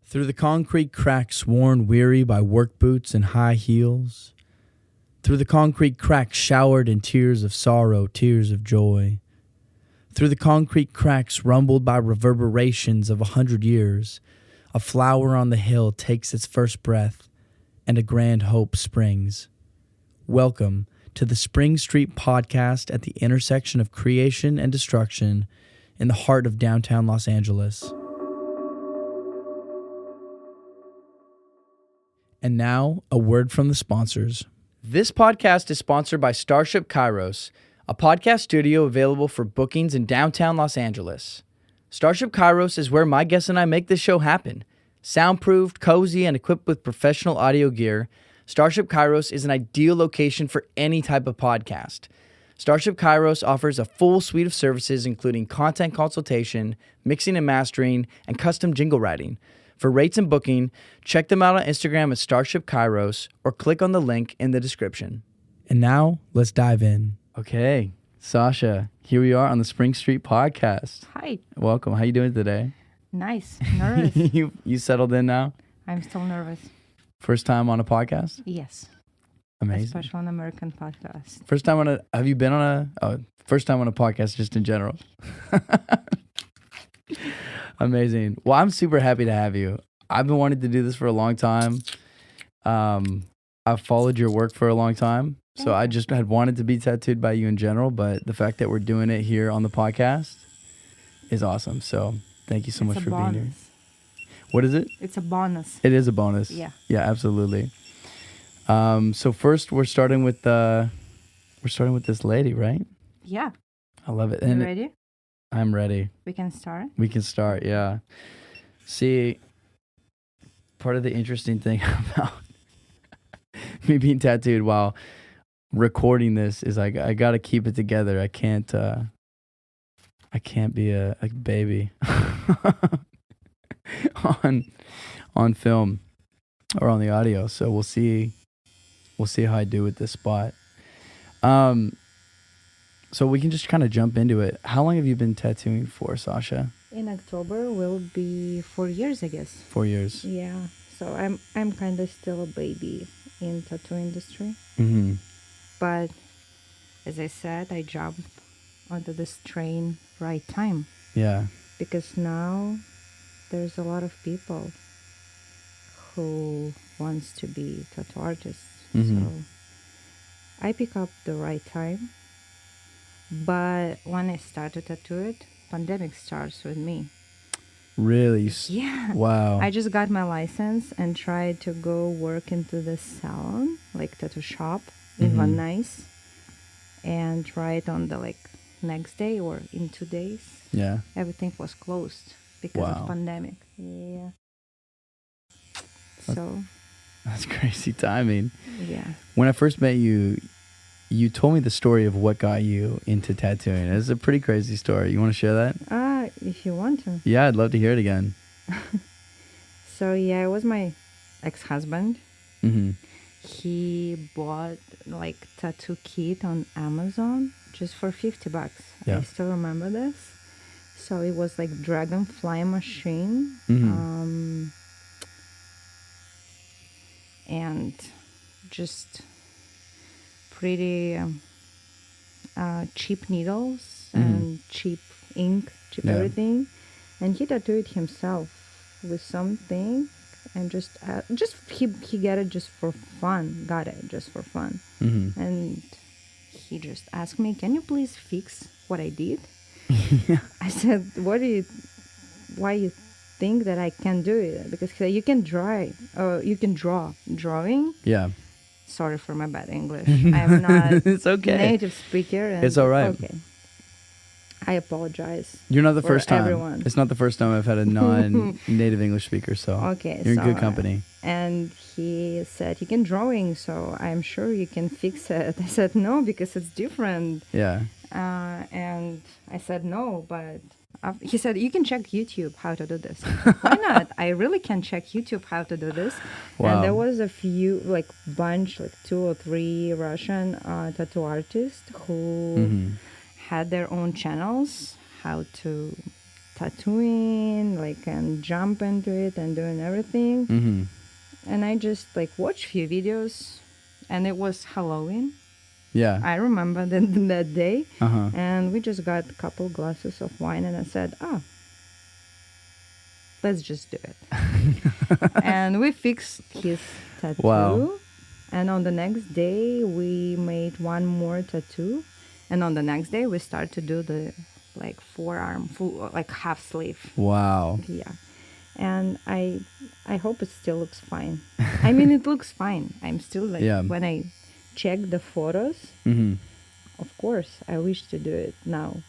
Through the concrete cracks worn weary by work boots and high heels. Through the concrete cracks showered in tears of sorrow, tears of joy. Through the concrete cracks rumbled by reverberations of 100 years, a flower on the hill takes its first breath, and a grand hope springs. Welcome to the Spring Street podcast at the intersection of creation and destruction in the heart of downtown Los Angeles. And now, a word from the sponsors. This podcast is sponsored by Starship Kairos, a podcast studio available for bookings in downtown Los Angeles. Starship Kairos is where my guests and I make this show happen. Soundproofed, cozy, and equipped with professional audio gear, Starship Kairos is an ideal location for any type of podcast. Starship Kairos offers a full suite of services including content consultation, mixing and mastering, and custom jingle writing. For rates and booking, check them out on Instagram at Starship Kairos or click on the link in the description. And now, let's dive in. Okay, Sasha, here we are on the Spring Street podcast. Hi. Welcome. How you doing today? Nice. Nervous. You settled in now? I'm still nervous. First time on a podcast? Yes. Amazing. Especially on American podcast. First time have you been on first time on a podcast just in general? Amazing. Well, I'm super happy to have you. I've been wanting to do this for a long time. I've followed your work for a long time. So I just had wanted to be tattooed by you in general, but the fact that we're doing it here on the podcast is awesome. So thank you so much for being here. What is it? It's a bonus. It is a bonus. Yeah. Yeah, absolutely. So first we're starting with this lady, right? Yeah. I love it. You ready? I'm ready. We can start? We can start, yeah. See, part of the interesting thing about me being tattooed while recording this is I got to keep it together. I can't be a baby on film or on the audio. So we'll see how I do with this spot. So we can just kind of jump into it. How long have you been tattooing for, Sasha? In October will be 4 years, I guess. 4 years. Yeah. So I'm kind of still a baby in tattoo industry. Mm-hmm. But as I said, I jumped onto this train right time. Yeah. Because now there's a lot of people who wants to be tattoo artists. Mm-hmm. So I pick up the right time. But when I started to tattoo it, pandemic starts with me. Really? Yeah. Wow. I just got my license and tried to go work into the salon, like tattoo shop in Van Nuys, and right on the next day or in 2 days. Yeah. Everything was closed because of pandemic. Yeah. So. That's crazy timing. Yeah. When I first met you, you told me the story of what got you into tattooing. It's a pretty crazy story. You want to share that? If you want to. Yeah, I'd love to hear it again. So, yeah, it was my ex-husband. Mm-hmm. He bought tattoo kit on Amazon just for $50. Yeah. I still remember this. So it was like dragonfly machine. Mm-hmm. And just pretty cheap needles and cheap ink, everything. And he tattooed himself with something and he got it just for fun. Mm-hmm. And he just asked me, "Can you please fix what I did?" I said, why you think that I can do it? Because he said, you can draw drawing. Yeah. Sorry for my bad English. I'm not it's okay. native speaker. It's all right. Okay. I apologize. You're not the first time. Everyone. It's not the first time I've had a non-native English speaker, so okay, you're in good company. And he said, "You can drawing, so I'm sure you can fix it." I said, "No, because it's different." Yeah. And I said, "No, but..." He said, "You can check YouTube how to do this." Why not? I really can check YouTube how to do this. Wow. And there was a few, bunch, 2 or 3 Russian tattoo artists who had their own channels, how to tattooing, like, and jump into it and doing everything. Mm-hmm. And I just like watched few videos, and it was Halloween. Yeah. I remember that day, Uh-huh. and we just got a couple glasses of wine, and I said, let's just do it. And we fixed his tattoo. Wow. And on the next day, we made one more tattoo. And on the next day, we start to do the like forearm, full, like half sleeve. Wow. Yeah. And I hope it still looks fine. I mean, it looks fine. I'm still like, Yeah. when I check the photos, Mm-hmm. of course, I wish to do it now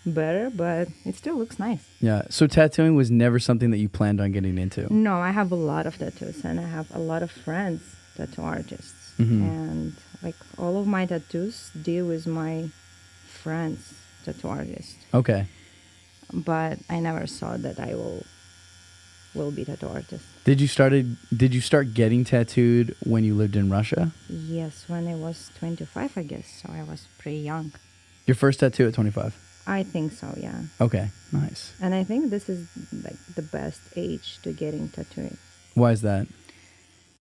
better, but it still looks nice. Yeah. So tattooing was never something that you planned on getting into? No, I have a lot of tattoos, and I have a lot of friends, tattoo artists. Mm-hmm. And like all of my tattoos deal with my friends, tattoo artists. Okay. But I never saw that I will be tattoo artist. Did you start getting tattooed when you lived in Russia? Yes, when I was 25, I guess. So I was pretty young. Your first tattoo at 25? I think so, yeah. Okay. Nice. And I think this is like the best age to getting tattooing. Why is that?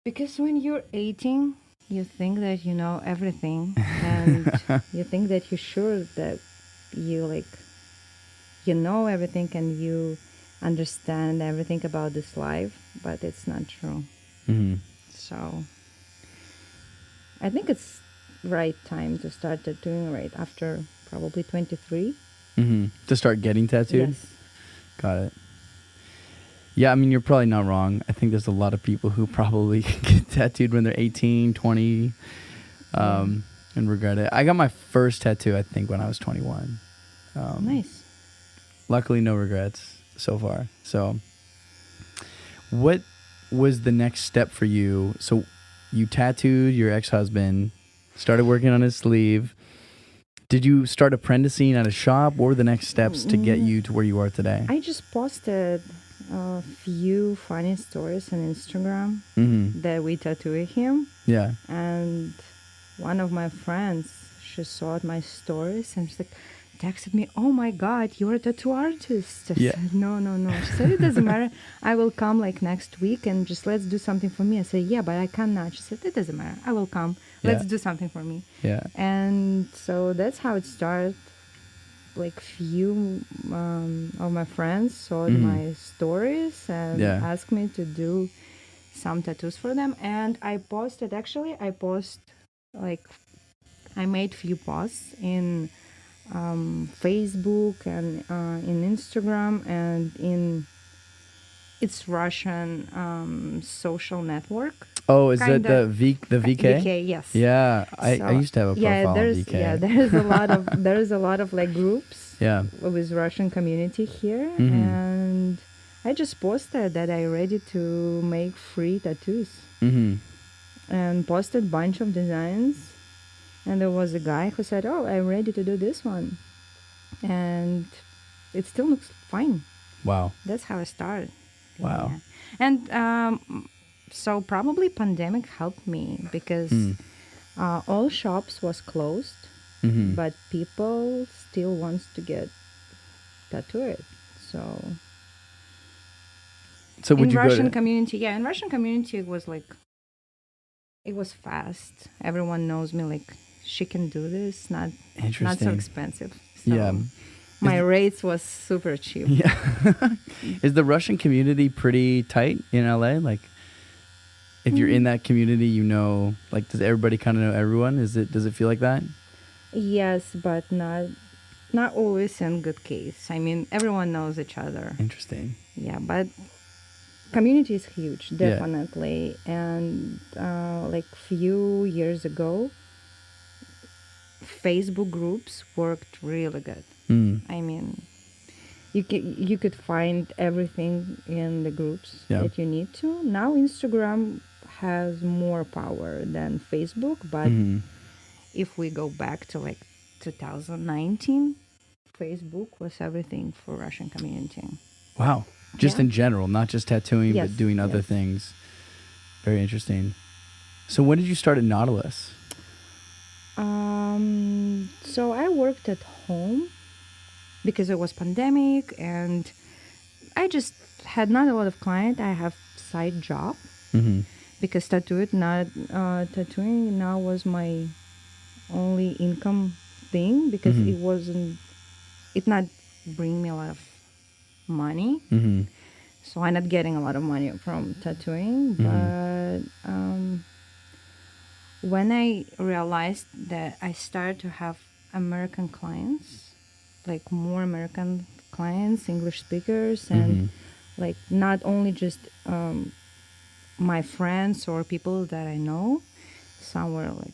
Because when you're 18, you think that you know everything, and you think that you're sure that you know everything and you understand everything about this life, but it's not true. Mm-hmm. So I think it's right time to start tattooing right after probably 23. Mm-hmm. To start getting tattooed? Yes. Got it. Yeah, I mean, you're probably not wrong. I think there's a lot of people who probably get tattooed when they're 18, 20, and regret it. I got my first tattoo, I think, when I was 21. Nice. Luckily, no regrets so far. So, what was the next step for you? So, you tattooed your ex-husband, started working on his sleeve. Did you start apprenticing at a shop? What were the next steps to get you to where you are today? I just posted a few funny stories on Instagram Mm-hmm. that we tattooed him. Yeah. And one of my friends, she saw my stories and she's like, texted me, "Oh my God, you're a tattoo artist." I said, no. She said, "It doesn't matter. I will come like next week and just let's do something for me." I said, "Yeah, but I cannot." She said, "It doesn't matter. I will come. Let's do something for me." Yeah. And so that's how it started. Like few of my friends saw my stories and asked me to do some tattoos for them. And I made few posts in Facebook and in Instagram and in its Russian social network. Oh, is that the VK? VK, yes. Yeah, I used to have a profile on VK. Yeah, there's a lot of like groups. Yeah. With Russian community here, Mm-hmm. and I just posted that I ready to make free tattoos, Mm-hmm. and posted bunch of designs. And there was a guy who said, "Oh, I'm ready to do this one," and it still looks fine. Wow. That's how I started. Wow. Yeah. And so probably pandemic helped me because all shops was closed, Mm-hmm. but people still wants to get tattooed. So would in you Russian go to... community, in Russian community, it was fast. Everyone knows me. Like, she can do this. Not so expensive. So Yeah. my rates was super cheap. Yeah. Is the Russian community pretty tight in LA? Like, if you're in that community, like, does everybody kind of know everyone? Does it feel like that? Yes, but not always in good case. I mean, everyone knows each other. Interesting. Yeah, but community is huge, definitely. Yeah. And like few years ago, Facebook groups worked really good. I mean, you could find everything in the groups that you need to. Now Instagram has more power than Facebook, but if we go back to like 2019, Facebook was everything for Russian community. Wow. Just in general, not just tattooing, but doing other things. Very interesting. So when did you start at Nautilus? So I worked at home because it was pandemic and I just had not a lot of client. I have side job because tattooing now was my only income thing because it not bring me a lot of money. So I'm not getting a lot of money from tattooing. But when I realized that I started to have American clients, like more American clients, English speakers, and like not only just my friends or people that I know, somewhere like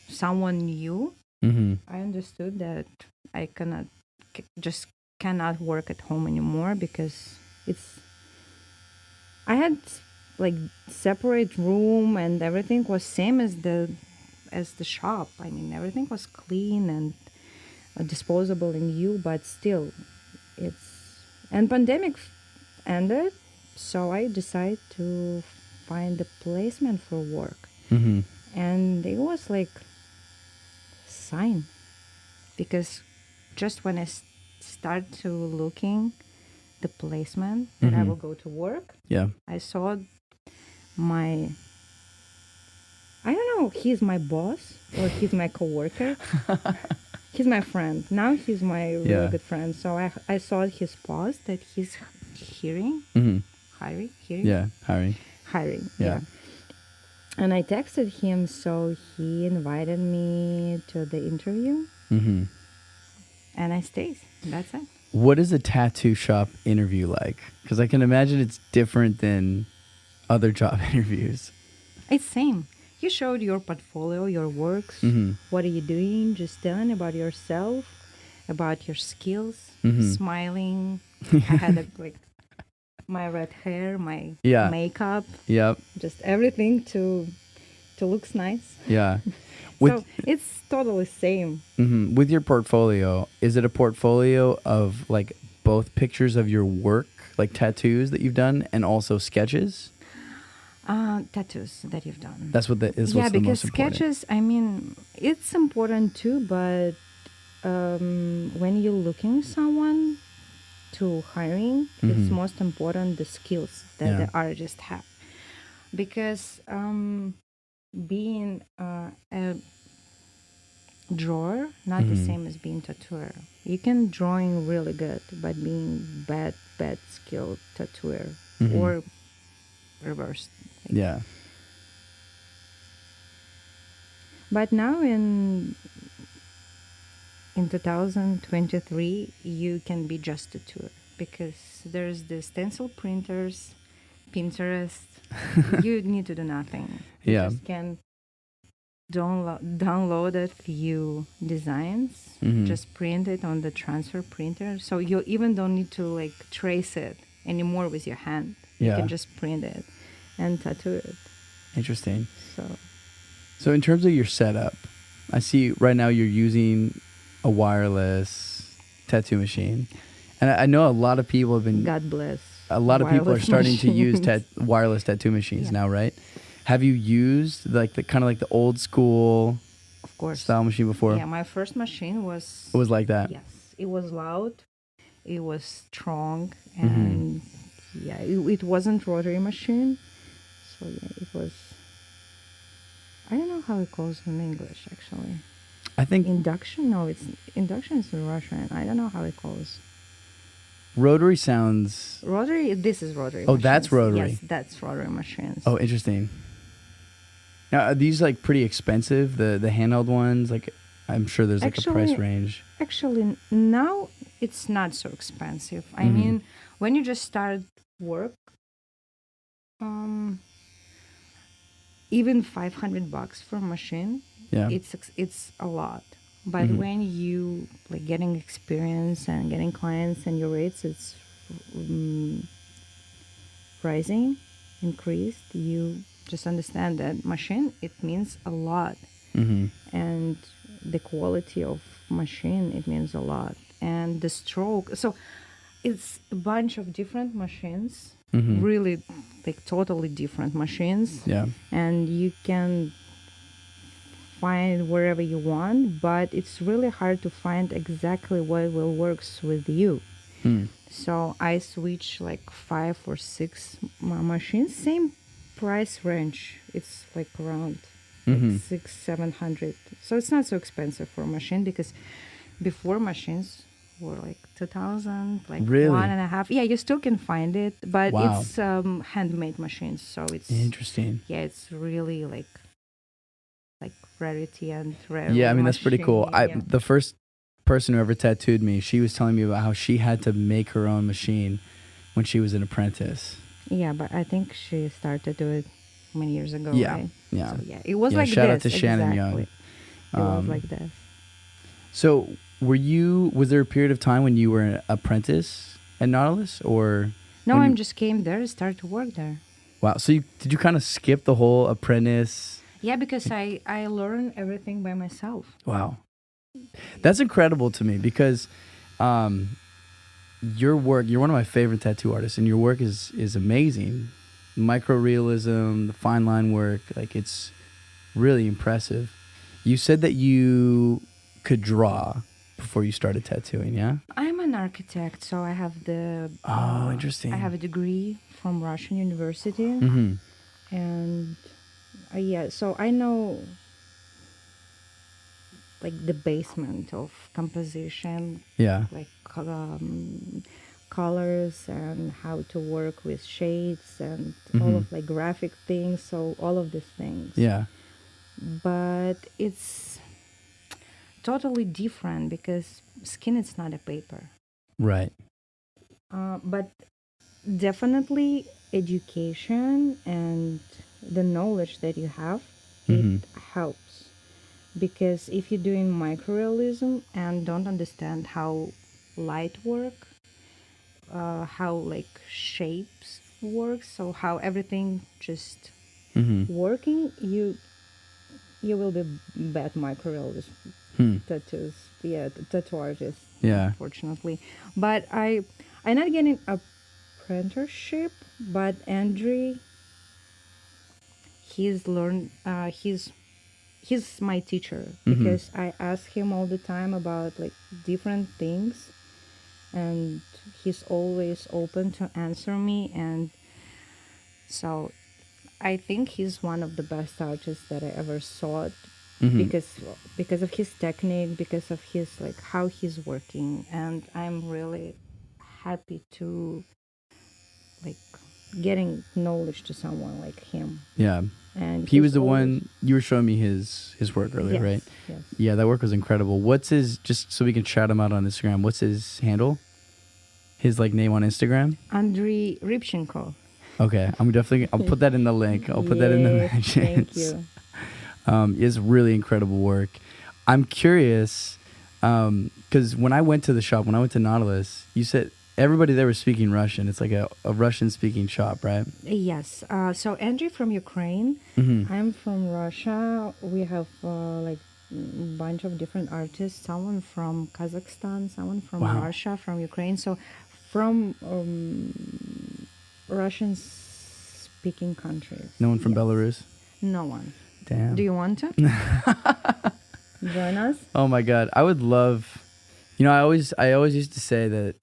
someone new, I understood that I just cannot work at home anymore because I had like separate room and everything was same as the shop. I mean, everything was clean and disposable in you, but still, and pandemic ended, so I decided to find a placement for work, and it was like sign because just when I start to looking the placement that I will go to work, I saw my, I don't know, he's my boss or he's my coworker. He's my friend. Now he's my really good friend. So I saw his post that he's hiring. Hiring? Hiring, yeah. And I texted him, so he invited me to the interview. And I stayed. That's it. What is a tattoo shop interview like? Because I can imagine it's different than other job interviews. It's same. You showed your portfolio, your works. What are you doing? Just telling about yourself, about your skills, smiling. I had my red hair, my makeup. Just everything to looks nice. Yeah. So it's totally same. With your portfolio, is it a portfolio of like both pictures of your work, like tattoos that you've done, and also sketches? Tattoos that you've done. That's what is. Yeah, what's the because most important. sketches, I mean, it's important too, but when you're looking someone to hiring, it's most important the skills that the artist have. Because being a drawer, not the same as being tattooer. You can drawing really good, but being bad skilled tattooer or reversed. Yeah. But now in 2023, you can be just a tattooer because there's the stencil printers, Pinterest. You need to do nothing. You just can download a few designs, just print it on the transfer printer. So you even don't need to like trace it anymore with your hand. You can just print it and tattoo it. Interesting. So in terms of your setup, I see right now you're using a wireless tattoo machine. And I know a lot of people have been... God bless. A lot of people are starting to use wireless tattoo machines now, right? Have you used like the kind of like the old school style machine before? Yeah, my first machine was... It was like that? Yes. It was loud. It was strong. And it wasn't rotary machine. So yeah, it was... I don't know how it calls in English, actually. I think... Induction? No, induction is in Russian. I don't know how it calls. Rotary sounds... Rotary? This is rotary Oh, machines. that's rotary. Yes, that's rotary machines. Oh, interesting. Now, are these like pretty expensive, the handheld ones? Like, I'm sure there's like a price range. Actually, now it's not so expensive. I mean, when you just start work, even $500 for a machine, it's a lot. But when you like getting experience and getting clients and your rates, it's rising, increased. You just understand that machine, it means a lot. And the quality of machine, it means a lot. And the stroke. So it's a bunch of different machines, really like totally different machines. Yeah. And you can find wherever you want, but it's really hard to find exactly what will works with you. So I switch like 5 or 6 machines, same price range. It's like around like 600-700. So it's not so expensive for a machine, because before machines were like 2,000, like Really? 1.5. Yeah, you still can find it, but Wow. it's handmade machines. So it's Interesting. yeah, it's really like rarity and rare. Yeah, I mean, that's pretty cool. machine, yeah. The first person who ever tattooed me, she was telling me about how she had to make her own machine when she was an apprentice. Yeah, but I think she started to do it many years ago, Yeah, right? yeah. So yeah, it was Yeah, like shout out this. to Shannon Young. Exactly. It was like this. So, was there a period of time when you were an apprentice at Nautilus, or? No, when I you- just came there, started to work there. Wow. So did you kind of skip the whole apprentice? Yeah, because I learned everything by myself. Wow. That's incredible to me, because your work, you're one of my favorite tattoo artists, and your work is amazing. Micro-realism, the fine line work, like, it's really impressive. You said that you could draw before you started tattooing, yeah? I'm an architect, so I have Interesting. I have a degree from Russian University, Mm-hmm. and yeah, so I know like the basement of composition, Yeah. like colors and how to work with shades and all of like graphic things, so all of these things. Yeah. But it's totally different, because skin is not a paper. Right. But definitely education and the knowledge that you have, it helps. Because if you're doing microrealism and don't understand how light work, how like shapes work, so how everything just working, you will be bad microrealist tattoos. Yeah, tattoo artist. Yeah. Unfortunately, but I'm not getting apprenticeship, but Andre, he's learned. He's my teacher, because I ask him all the time about like different things, and he's always open to answer me. And so I think he's one of the best artists that I ever saw, because of his technique, because of his like how he's working, and I'm really happy to like getting knowledge to someone like him. Yeah. And He was the always- one, you were showing me his work earlier, Yes, right? yes. Yeah, that work was incredible. What's his, just so we can shout him out on Instagram, what's his handle? His like name on Instagram? Andrei Rybchenko. Okay, I'll put that in the link. I'll put that in the Yes, mentions. Thank you. It's really incredible work. I'm curious, because when I went to the shop, when I went to Nautilus, you said everybody there was speaking Russian. It's like a Russian-speaking shop, right? Yes. So Andrew from Ukraine. I'm from Russia. We have like a bunch of different artists. Someone from Kazakhstan, someone from Wow. Russia, from Ukraine. So from Russian-speaking countries. No one from Yes. Belarus? No one. Damn. Do you want to join us? Oh my God. I would love, I always used to say that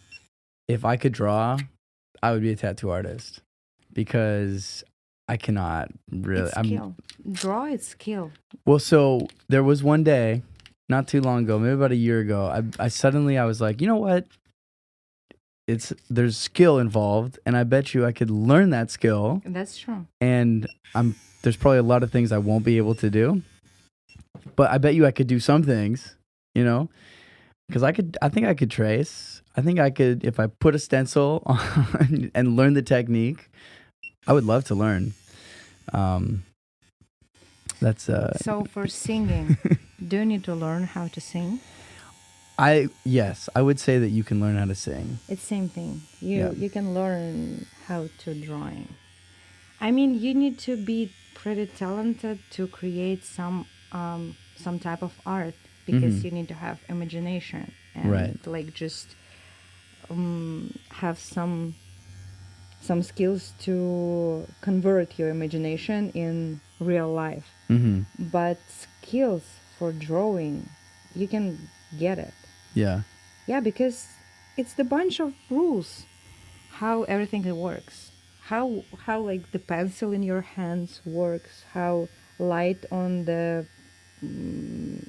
if I could draw, I would be a tattoo artist, because I cannot really. It's skill. Draw. It's skill. Well, so there was one day, not too long ago, maybe about a year ago, I suddenly was like, you know what? There's skill involved, and I bet you I could learn that skill. That's true. And there's probably a lot of things I won't be able to do, but I bet you I could do some things, because I think I could trace. I think I could, if I put a stencil on and learn the technique, I would love to learn. That's So for singing, do you need to learn how to sing? Yes, I would say that you can learn how to sing. It's same thing. Yeah. You can learn how to drawing. I mean, you need to be pretty talented to create some type of art, because you need to have imagination and Right. like just have some skills to convert your imagination in real life. But skills for drawing, you can get it. Yeah. Yeah, because it's the bunch of rules, how everything works, how like the pencil in your hands works, how light on the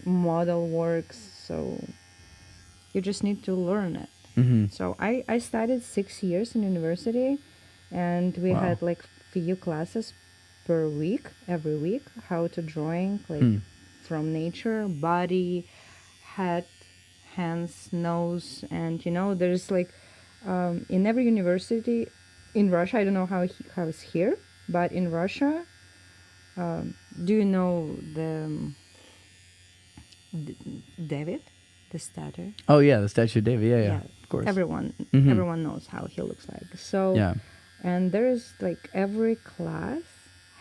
model works. So you just need to learn it. Mm-hmm. So I studied 6 years in university, and we Wow. had like few classes per week, every week, how to drawing like from nature, body, head, hands, nose, and there's like in every university in Russia. I don't know how it's here, but in Russia, do you know David, the statue? Oh yeah, the Statue of David. Yeah, of course. Everyone knows how he looks like. So Yeah. and there's like every class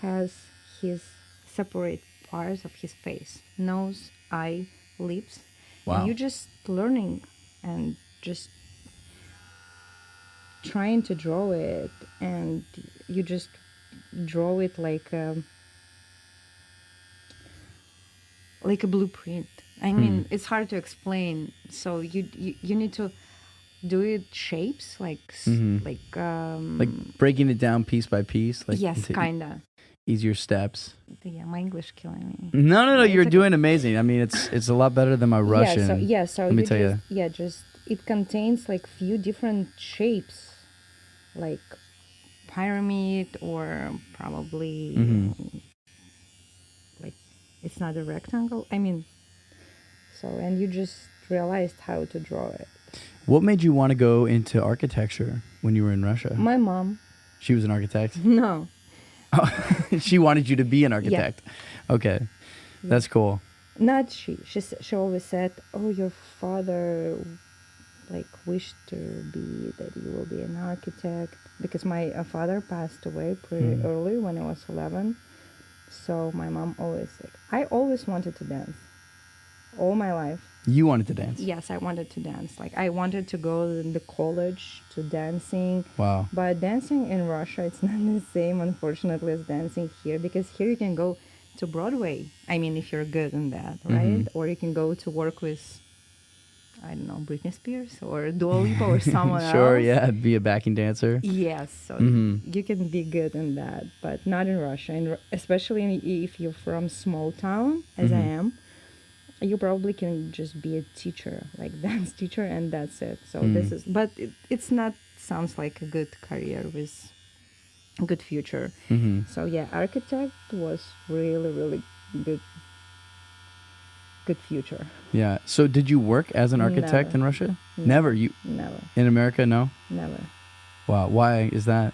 has his separate parts of his face: nose, eye, lips. Wow. And you just learning and just trying to draw it, and you just draw it like a blueprint. I mean, it's hard to explain. So you need to do it shapes like Like breaking it down piece by piece. Like yes, into kinda. easier steps. Yeah, my English killing me. No, It's you're okay. doing amazing. I mean, it's a lot better than my Russian. So Let me you tell you. just it contains like few different shapes, like pyramid or probably like it's not a rectangle. I mean, so and you just realized how to draw it. What made you want to go into architecture when you were in Russia? My mom, She was an architect. no, She wanted you to be an architect. Okay, that's cool. not she. She always said, "Oh, your father like wished to be that you will be an architect," because my father passed away pretty early when I was 11. So my mom always like, I always wanted to dance all my life. You wanted to dance. Yes, I wanted to dance. Like I wanted to go in the college to dancing. Wow. But dancing in Russia, it's not the same, unfortunately, as dancing here, because here you can go to Broadway. I mean, if you're good in that, right? Or you can go to work with, I don't know, Britney Spears or Dua Lipa or someone Sure, else. yeah, be a backing dancer. Yes, so you can be good in that, but not in Russia. Especially if you're from small town, as I am, you probably can just be a teacher, like dance teacher, and that's it. So but it's not sounds like a good career with a good future. So yeah, architect was really, really good future. Yeah. So did you work as an architect Never. in Russia? No. Never. You Never, in America? No. never. Wow. Why is that?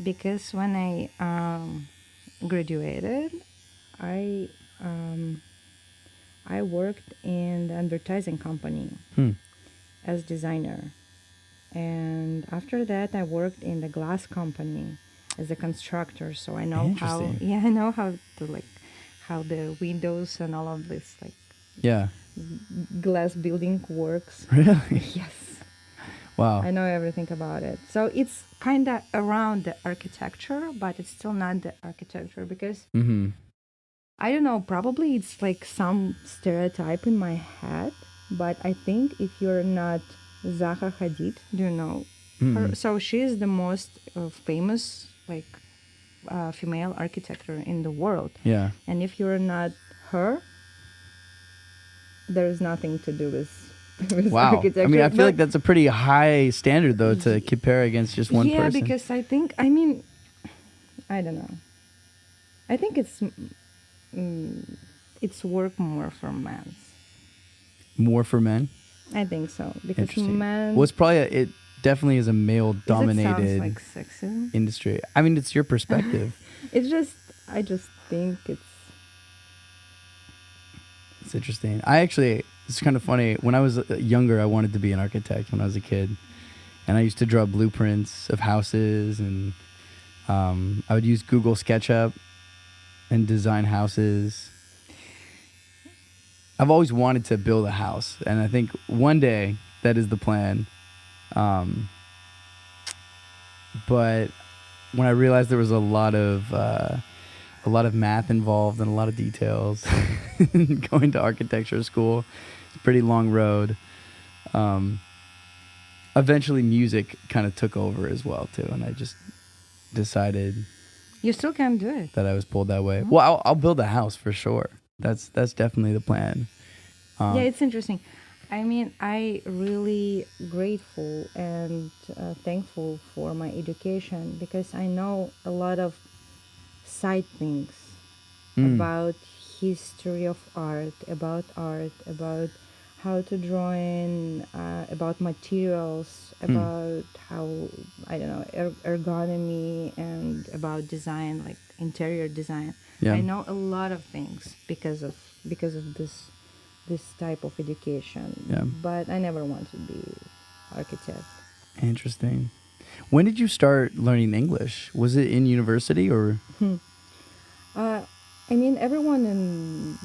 Because when I graduated, I worked in the advertising company as designer, and after that, I worked in the glass company as a constructor. So I know how. Interesting. Yeah, I know how to how the windows and all of this Yeah. glass building works. Really? Yes. Wow. I know everything about it. So it's kind of around the architecture, but it's still not the architecture because I don't know, probably it's like some stereotype in my head, but I think if you're not Zaha Hadid, do you know her? So she is the most famous female architect in the world. Yeah. And if you're not her, there's nothing to do with Wow. architecture. I mean, I feel But- like that's a pretty high standard, though, to compare against just one yeah, person. because I think, I mean, I don't know. I think it's work more for men. More for men. I think so because Interesting. men. Well, it's probably it definitely is a It male-dominated sounds like sexism. industry. I mean, it's your perspective. I just think It's interesting. It's kind of funny. When I was younger, I wanted to be an architect when I was a kid. And I used to draw blueprints of houses, and I would use Google SketchUp and design houses. I've always wanted to build a house, and I think one day that is the plan. But when I realized there was a lot of math involved and a lot of details, going to architecture school, it's a pretty long road. eventually music kind of took over as well too, and I just decided You still can do it. that I was pulled that way. Well, I'll build a house for sure. That's definitely the plan. Yeah, it's interesting. I mean, I really grateful and thankful for my education because I know a lot of side things about history of art, about how to draw in, about materials, about how, I don't know, ergonomy, and about design, like interior design. Yeah. I know a lot of things because of this type of education. Yeah. But I never want to be architect. Interesting. When did you start learning English? Was it in university or? I mean, everyone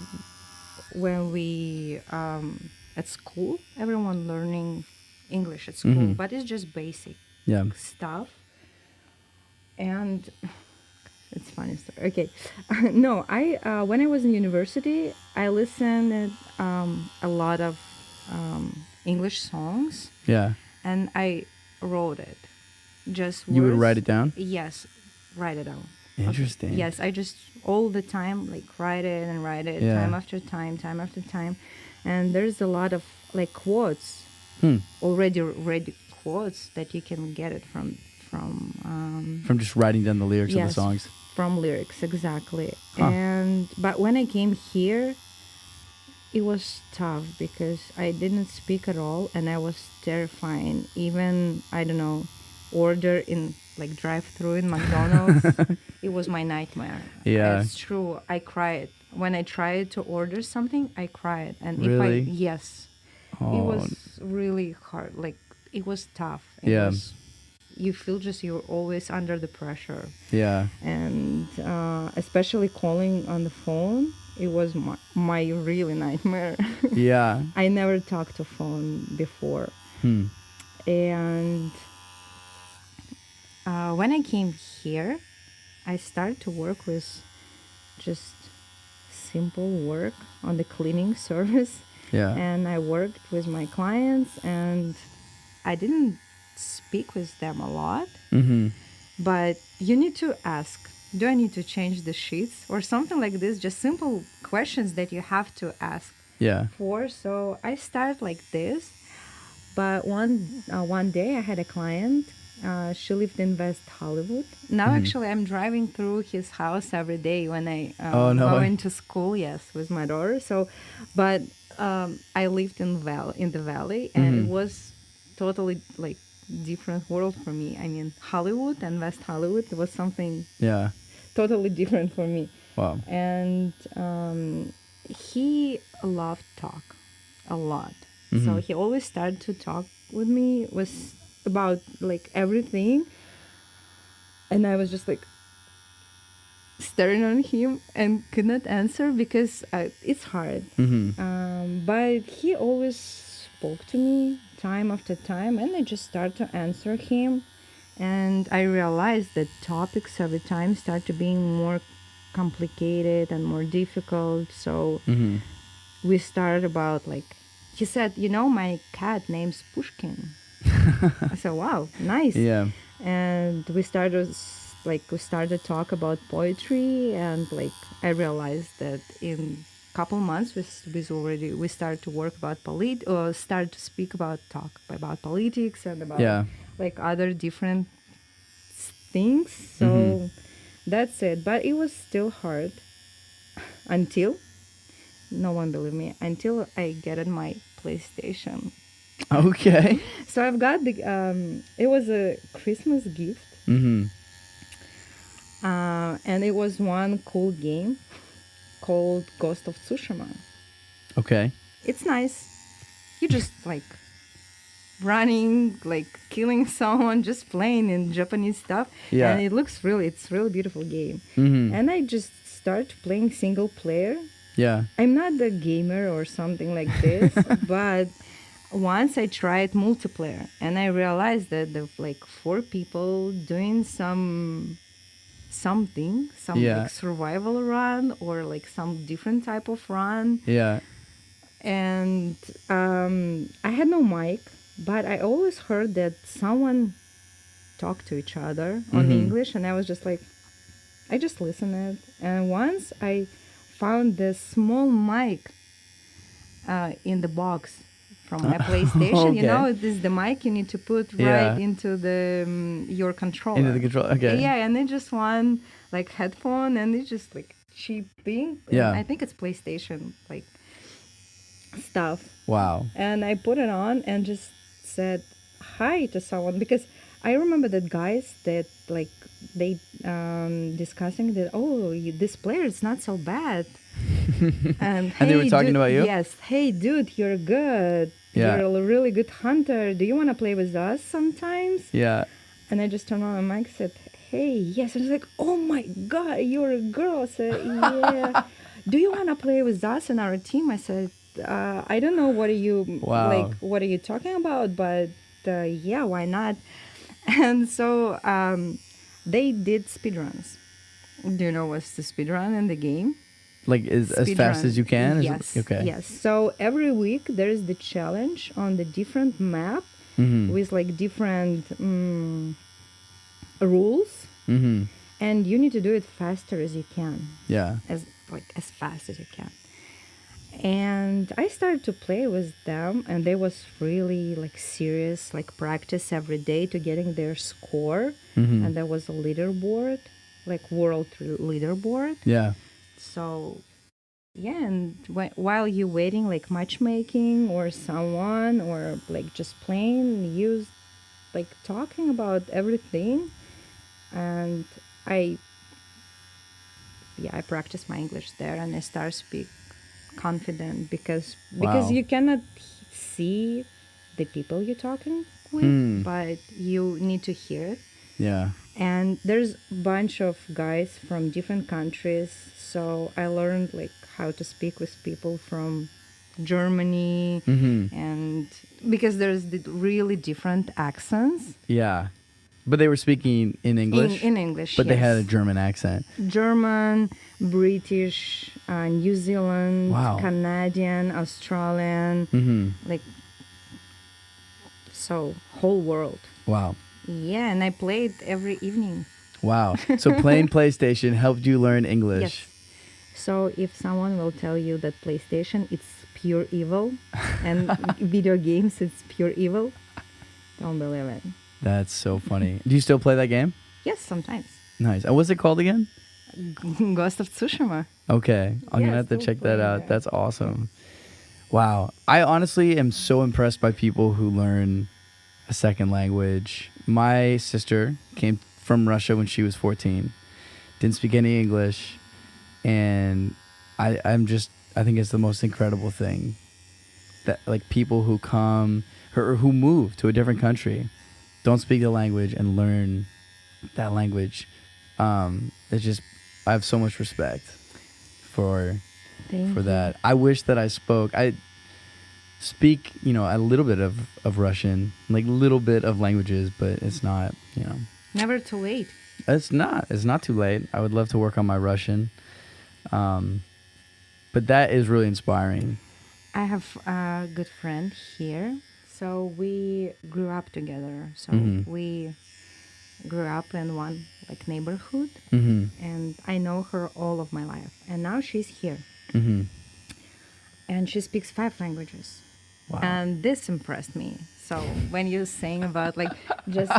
when we at school, everyone learning English at school, but it's just basic Yeah. stuff. And it's funny story. Okay, no, I when I was in university, I listened a lot of English songs, Yeah. and I wrote it. Just You would words. write it down? Yes, write it down. Interesting. Okay. Yes, I just all the time like write it and write it, Yeah. time after time, and there's a lot of like quotes, already ready quotes that you can get it from just writing down the lyrics of the yes, songs. from lyrics, exactly. Huh. But when I came here, it was tough because I didn't speak at all, and I was terrifying. Even, I don't know, order in like drive-through in McDonald's, it was my nightmare. Yeah. It's true. I cried when I tried to order something. I cried, and Really? yes, Oh. it was really hard. Like it was tough. Yeah. You feel just you're always under the pressure. Yeah. And especially calling on the phone, it was my really nightmare. Yeah. I never talked to phone before. And when I came here, I started to work with just simple work on the cleaning service. Yeah. And I worked with my clients, and I didn't speak with them a lot. But you need to ask, do I need to change the sheets or something like this? Just simple questions that you have to ask Yeah. for. So I started like this. But one day I had a client. She lived in West Hollywood. Now actually I'm driving through his house every day when I go into school. Yes, with my daughter. So, but I lived in the valley, and it was totally like different world for me. I mean, Hollywood and West Hollywood, it was something totally different for me. Wow. And he loved talk a lot. So he always started to talk with me about like everything. And I was just like staring on him and could not answer because it's hard. But he always spoke to me time after time, and I just started to answer him. And I realized that topics every time start to being more complicated and more difficult. So we started about like, he said, my cat name's Pushkin. I said, wow, nice. Yeah. And we started to talk about poetry, and like I realized that in couple months we started to work about start to speak about politics and about like other different things. So that's it. But it was still hard until no one believed me until I get my PlayStation. Okay. So I've got the it was a Christmas gift. And it was one cool game called Ghost of Tsushima. Okay. It's nice. You just like running, like killing someone, just playing in Japanese stuff. Yeah. And it's really beautiful game. And I just start playing single player. Yeah. I'm not a gamer or something like this, but once I tried multiplayer, and I realized that the like 4 people doing something, like survival run or like some different type of run. Yeah. And I had no mic, But I always heard that someone talked to each other on English, and I was just like, I just listened it. And once I found this small mic in the box from my PlayStation. You Okay. know, this is the mic you need to put Yeah. right into the your controller. Into the control. Okay. Yeah, and it just one like headphone, and it's just like cheap thing. Yeah. I think it's PlayStation like stuff. Wow. And I put it on and just said hi to someone because I remember that guys that like they discussing that this player is not so bad. And And they were "Hey, talking dude," about you? Yes. Hey, dude, you're good. Yeah. You're a really good hunter. Do you want to play with us sometimes? Yeah. And I just turned on my mic, said, "Hey, yes." And I was like, "Oh my God, you're a girl." I said, "Yeah." "Do you want to play with us and our team?" I said, "I don't know what are you Wow. like. What are you talking about? But yeah, why not?" And so they did speedruns. Do you know what's the speedrun in the game? Like as fast Speedrun. as you can? Yes. Okay. Yes. So every week there is the challenge on the different map with like different rules, and you need to do it faster as you can, Yeah. as fast as you can. And I started to play with them, and they was really like serious, like practice every day to getting their score. And there was a leaderboard, like world leaderboard. Yeah. So yeah, and while you're waiting, like matchmaking or someone or like just playing, you like talking about everything. And I practice my English there, and I start speak confident because Wow. you cannot see the people you're talking with, but you need to hear it. Yeah. And there's a bunch of guys from different countries, so I learned like how to speak with people from Germany, and because there's the really different accents. Yeah. But they were speaking in English? In English, But they had a yes. German accent. German, British, New Zealand, Wow. Canadian, Australian, like, so whole world. Wow. Yeah, and I played every evening. Wow. So playing PlayStation helped you learn English. Yes. So if someone will tell you that PlayStation it's pure evil and video games it's pure evil, don't believe it. That's so funny. Do you still play that game? Yes, sometimes. Nice. And what's it called again? Ghost of Tsushima. Okay. I'm Yeah, going to have to still check that playing out. that. That's awesome. Wow. I honestly am so impressed by people who learn a second language. My sister came from Russia when she was 14. Didn't speak any English. And I think it's the most incredible thing that like people who come or who move to a different country, don't speak the language and learn that language. It's just, I have so much respect for Thank you. that. I wish that I speak, a little bit of Russian, like little bit of languages, but it's not, Never too late. it's not too late. I would love to work on my Russian. But that is really inspiring. I have a good friend here. So we grew up together. So we grew up in one like neighborhood, and I know her all of my life. And now she's here, and she speaks 5 languages. Wow. And this impressed me. So when you're saying about like just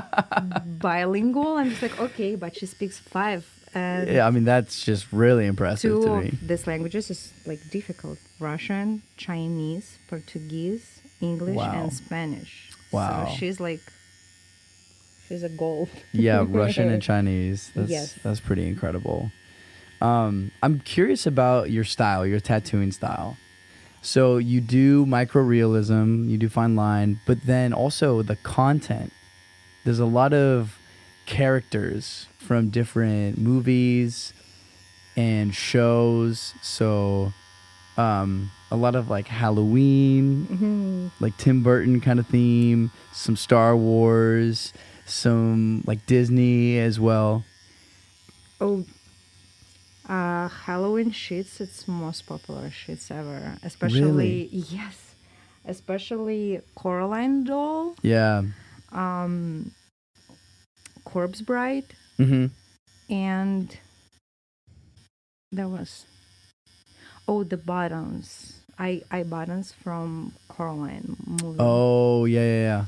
bilingual, I'm just like, okay, but she speaks 5. And Yeah, I mean, that's just really impressive 2 to me. of these languages is like difficult: Russian, Chinese, Portuguese, English, Wow. and Spanish. Wow. So she's a gold. Yeah, Russian and Chinese. Yes. That's pretty incredible. I'm curious about your style, your tattooing style. So you do micro-realism, you do fine line, but then also the content. There's a lot of characters from different movies and shows. So a lot of like Halloween, like Tim Burton kind of theme, some Star Wars, some like Disney as well. Oh, Halloween sheets, it's most popular sheets ever. Especially, Really? yes. especially Coraline doll, Yeah. Corpse Bride, Mm-hmm. and there was the buttons. I buttons from Coraline movie. Oh, yeah.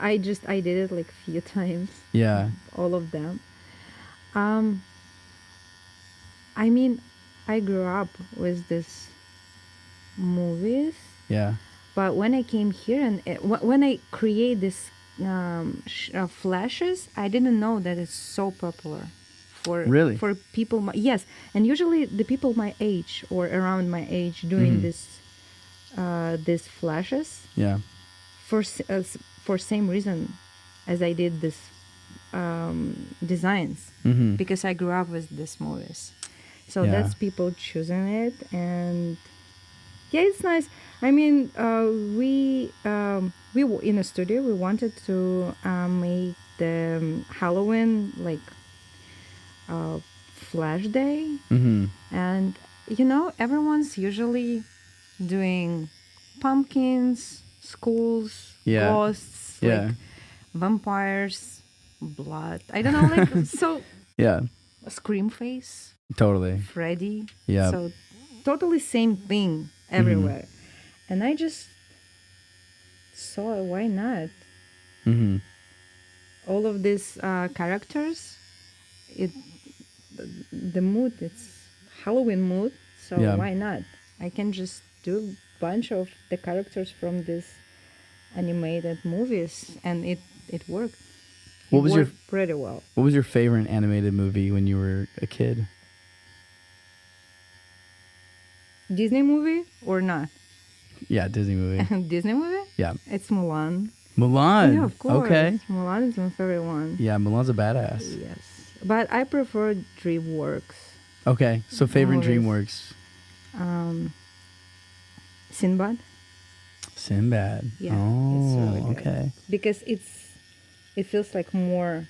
I did it like few times. Yeah. All of them. Um, I mean, I grew up with these movies, Yeah. but when I came here and when I create this flashes, I didn't know that it's so popular Really? for people. Yes, and usually the people my age or around my age doing these flashes Yeah. for same reason as I did this designs Mm-hmm. because I grew up with these movies. So Yeah. that's people choosing it, and yeah, it's nice. I mean, in a studio we wanted to make the Halloween like flash day, Mm-hmm. and everyone's usually doing pumpkins, skulls, Yeah. ghosts, like Yeah. vampires, blood. I don't know, like so Yeah. scream face, Totally. Freddy. Yeah. So totally same thing everywhere. And I just saw why not? Mm-hmm. All of these characters, it the mood, it's Halloween mood, so Yeah. why not? I can just do a bunch of the characters from these animated movies, and it worked. It What was your worked pretty well. What was your favorite animated movie when you were a kid? Disney movie or not? Yeah, Disney movie. Disney movie? Yeah. It's Mulan. Mulan. Yeah, of course. Okay. Mulan is my favorite one. Yeah, Mulan's a badass. Yes. But I prefer DreamWorks. Okay, so favorite Movies. DreamWorks. Sinbad. Sinbad. Yeah, Oh, it's really good. okay. Because it feels like more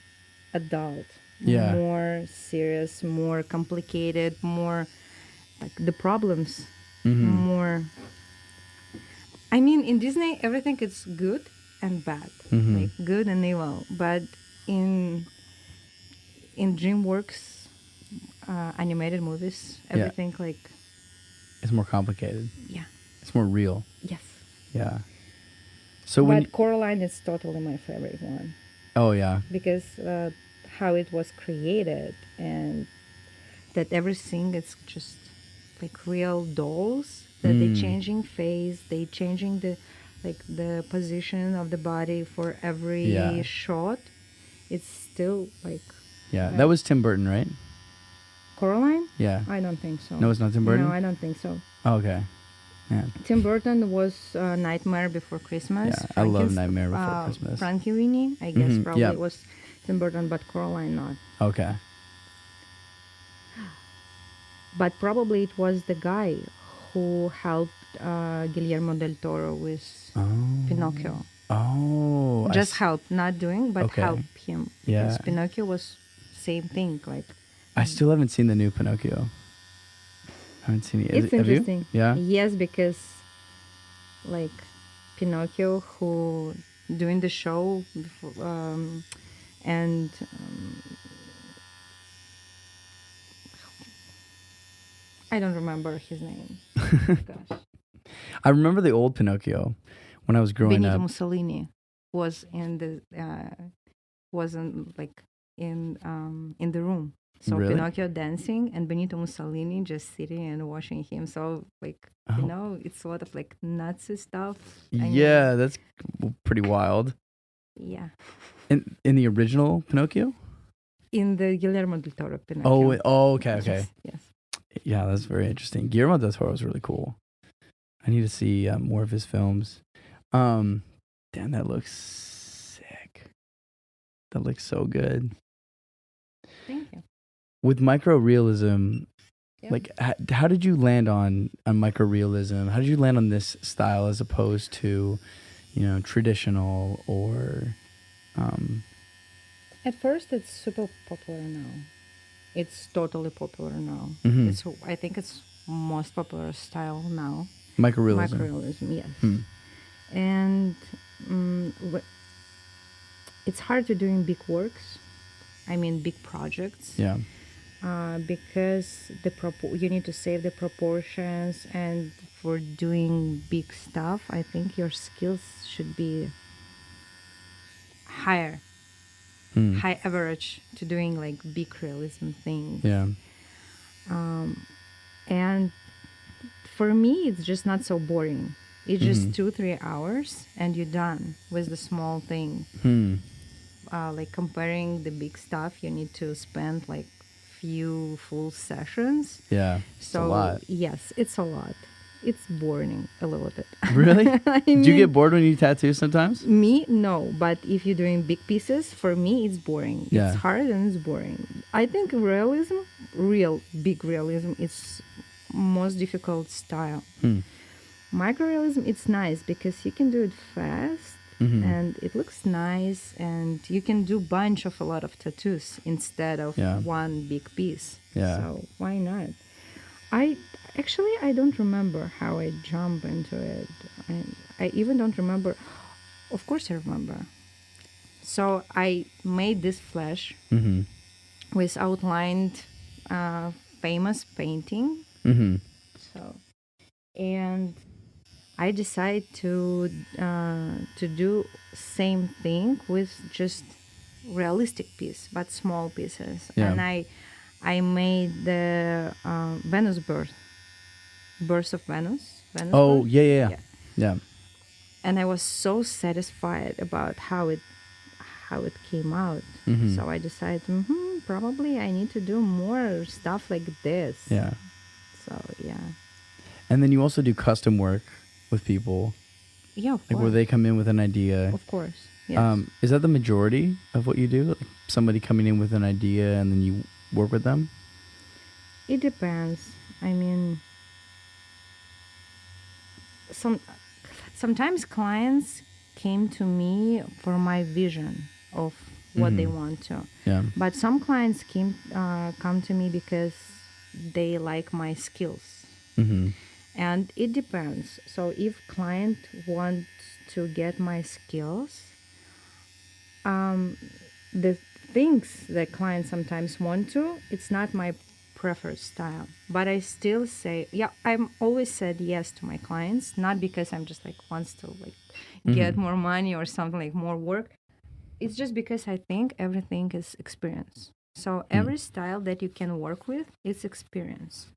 adult, Yeah. more serious, more complicated, more like the problems, Mm-hmm. more. I mean, in Disney, everything is good and bad, Mm-hmm. like good and evil. But in DreamWorks animated movies, everything like It's more complicated. yeah, It's more real. yes. Yeah. So when But Coraline is totally my favorite one. oh yeah. Because how it was created and that everything is just like real dolls that they changing face, they changing the position of the body for every Yeah. shot. It's still like Yeah. That was Tim Burton, right? Coraline. Yeah. I don't think so. No, it's not Tim Burton? No, I don't think so. Oh, okay. Yeah. Tim Burton was Nightmare Before Christmas. Yeah, I love Nightmare Before Christmas. Frankenweenie, I guess probably yep. was Tim Burton, but Coraline not. Okay. But probably it was the guy who helped Guillermo del Toro with Pinocchio. Oh. Just help, not doing, but Okay. help him. Yeah. Because Pinocchio was same thing. Like I still haven't seen the new Pinocchio. I haven't seen it. it's Have you? interesting. Yeah. Yes, because like Pinocchio who doing the show before, and I don't remember his name. Gosh. I remember the old Pinocchio when I was growing Benito up. Mussolini was in the wasn't like in the room. So Really? Pinocchio dancing and Benito Mussolini just sitting and watching him. So like it's a lot of like Nazi stuff. Yeah, that's pretty wild. Yeah. In the original Pinocchio? In the Guillermo del Toro Pinocchio. Okay. Yes. Yeah, that's very interesting. Guillermo del Toro is really cool. I need to see more of his films. Damn, that looks sick. That looks so good. Thank you. With micro-realism, Yeah. like how did you land on micro-realism? How did you land on this style as opposed to, traditional or At first, it's super popular now. It's totally popular now. Mhm. I think it's most popular style now. micro-realism? Micro-realism, yes. And it's hard to doing big works. I mean, big projects. Yeah. Because you need to save the proportions, and for doing big stuff, I think your skills should be higher, high average to doing like big realism things. Yeah. And for me, it's just not so boring. It's just 2-3 hours, and you're done with the small thing. Like comparing the big stuff, you need to spend like few full sessions. Yeah. It's a lot. Yes, it's a lot. It's boring a little bit. Really? Do you mean, get bored when you tattoo sometimes? Me, no. But if you're doing big pieces, for me, it's boring. Yeah. It's hard and it's boring. I think realism, big realism, is most difficult style. Micro-realism, it's nice because you can do it fast and it looks nice, and you can do bunch of a lot of tattoos instead of one big piece. Yeah. So why not? I don't remember how I jumped into it. I even don't remember. Of course I remember. So I made this flash with outlined famous painting. So, and I decided to do same thing with just realistic piece, but small pieces. Yeah. And I made the Venus birth of Venus. Oh, birth. yeah. Yeah. And I was so satisfied about how it came out. So I decided, probably I need to do more stuff like this. Yeah. So yeah. And then you also do custom work with people, Yeah, of like course. where they come in with an idea. Of course. Yes. Is that the majority of what you do? Like somebody coming in with an idea and then you work with them? It depends. I mean, sometimes clients came to me for my vision of what they want to. Yeah. But some clients come to me because they like my skills. And it depends. So if client wants to get my skills, the things that clients sometimes want to, it's not my preferred style. But I still say, I'm always said yes to my clients, not because I'm just like wants to like get more money or something, like more work. It's just because I think everything is experience. So every style that you can work with, it's experience.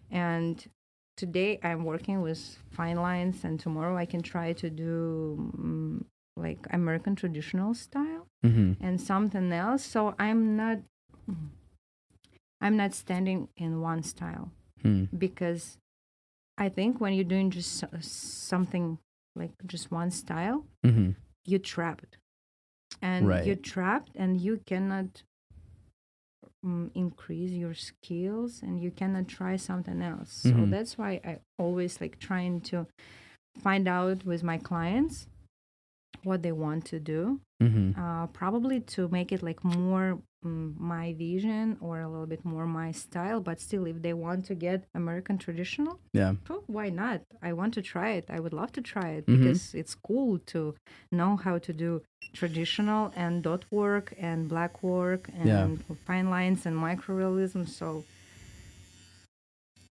And today I'm working with fine lines, and tomorrow I can try to do like American traditional style and something else. So I'm not standing in one style because I think when you're doing just something like just one style, you're trapped. And you're trapped, and you cannot increase your skills, and you cannot try something else. So that's why I always like trying to find out with my clients what they want to do, probably to make it like more my vision or a little bit more my style. But still, if they want to get American traditional, why not? I want to try it. I would love to try it because it's cool to know how to do traditional and dot work and black work and fine lines and micro-realism. So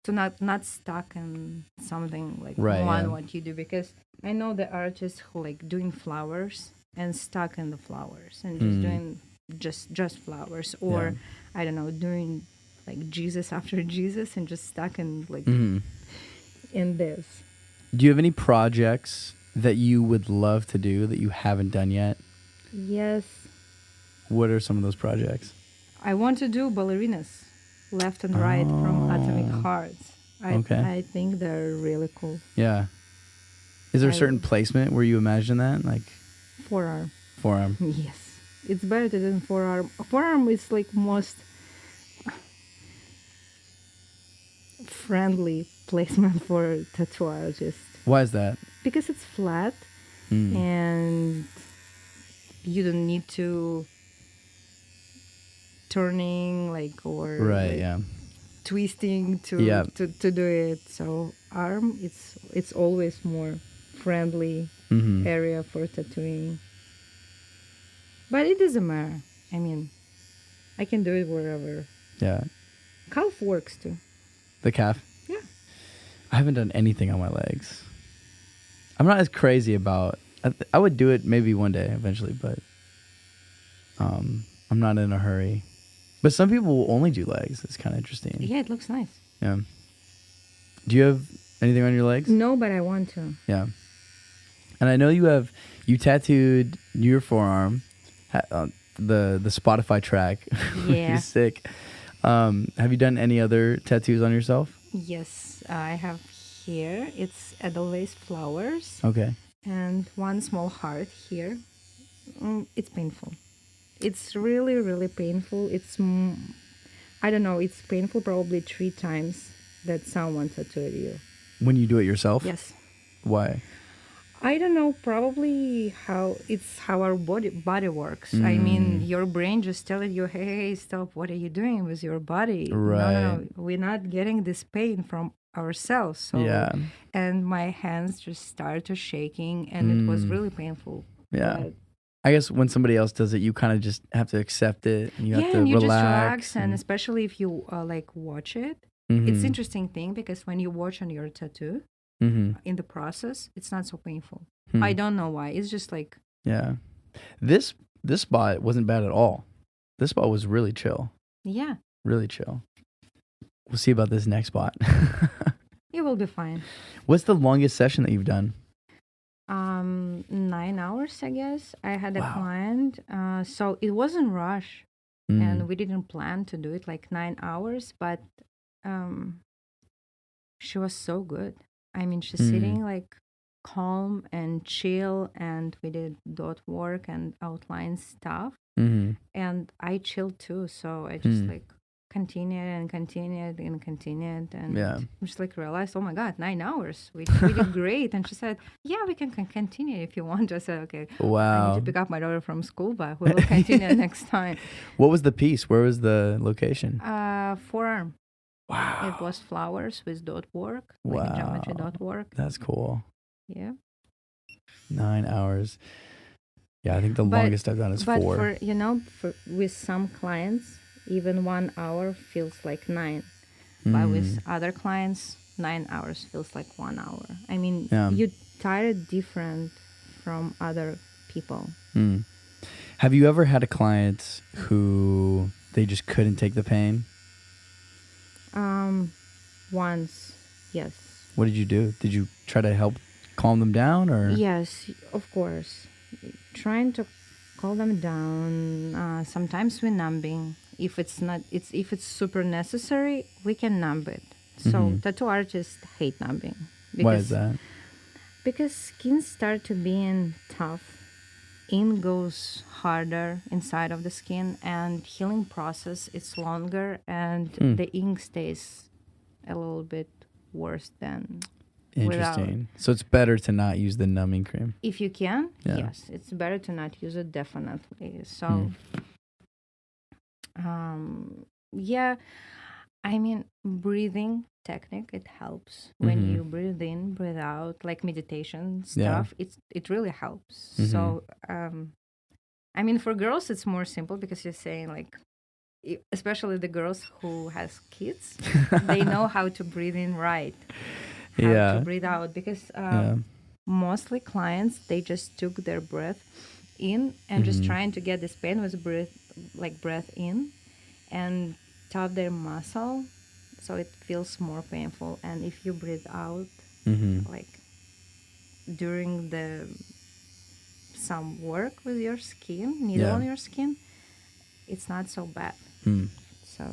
to not stuck in something like what you do, because I know the artists who like doing flowers and stuck in the flowers and just doing just flowers, or I don't know, doing like Jesus after Jesus and just stuck in like in this. Do you have any projects that you would love to do that you haven't done yet? Yes. What are some of those projects? I want to do ballerinas left and right from Atomic Hearts. I think they're really cool. Yeah. Is there a certain placement where you imagine that? Like forearm. Forearm. Yes. It's better to do in forearm. Forearm is like most friendly placement for tattoo artists. Why is that? Because it's flat and you don't need to turning like or twisting to do it. So arm, it's always more friendly Mm-hmm. area for tattooing. But it doesn't matter. I mean, I can do it wherever. Yeah. Calf works too. The calf. Yeah. I haven't done anything on my legs. I'm not as crazy about. I would do it maybe one day eventually, but I'm not in a hurry. But some people will only do legs. It's kind of interesting. Yeah, it looks nice. Yeah. Do you have anything on your legs? No, but I want to. Yeah. And I know you tattooed your forearm, the Spotify track. Yeah. Which is sick. Have you done any other tattoos on yourself? Yes, I have here. It's Edelweiss flowers Okay. and one small heart here. It's painful. It's really, really painful. I don't know, it's painful probably 3 times that someone tattooed you. When you do it yourself? Yes. Why? I don't know, probably how our body works. I mean, your brain just telling you, hey, stop, what are you doing with your body? Right. No, we're not getting this pain from ourselves. So, Yeah. and my hands just started shaking and it was really painful. Yeah. But I guess when somebody else does it, you kind of just have to accept it. And you have to and you relax. just relax, and especially if you like watch it. It's interesting thing because when you watch on your tattoo, in the process, it's not so painful. I don't know why. It's just like Yeah. This spot wasn't bad at all. This spot was really chill. yeah, Really chill. We'll see about this next spot. it will be fine. What's the longest session that you've done? 9 hours, I guess. I had a Wow. client, so it wasn't rush, and we didn't plan to do it like 9 hours, but she was so good. I mean, she's sitting like calm and chill, and we did dot work and outline stuff, and I chilled too. So I just like continued and continued and continued, and Yeah. just like realized, oh my god, 9 hours, we did great. And she said, yeah, we can continue if you want. I said, okay. I Wow. need to pick up my daughter from school, but we will continue next time. What was the piece? Where was the location? Forearm. Wow. It was flowers with dot work, like a geometry dot work. That's cool. Yeah. 9 hours. Yeah, I think the longest I've done is 4. But with some clients, even 1 hour feels like 9. But with other clients, 9 hours feels like 1 hour. I mean, you tired different from other people. Have you ever had a client who they just couldn't take the pain? Once, yes. What did you do? Did you try to help calm them down, or? Yes, of course. Trying to calm them down. Sometimes we're numbing. If it's super necessary, we can numb it. So tattoo artists hate numbing. Why is that? Because skin start to being tough. Ink goes harder inside of the skin, and healing process is longer, and the ink stays a little bit worse than Interesting. So it's better to not use the numbing cream. if you can. Yeah. Yes, it's better to not use it, definitely. So yeah, I mean, breathing technique, it helps when you breathe in, breathe out, like meditation stuff. It really helps. So I mean, for girls it's more simple because you're saying like, especially the girls who has kids, they know how to breathe in right, how to breathe out, because mostly clients, they just took their breath in and just trying to get this pain with breath in and tap their muscle, so it feels more painful. And if you breathe out like during some work with your skin, needle on your skin, it's not so bad. So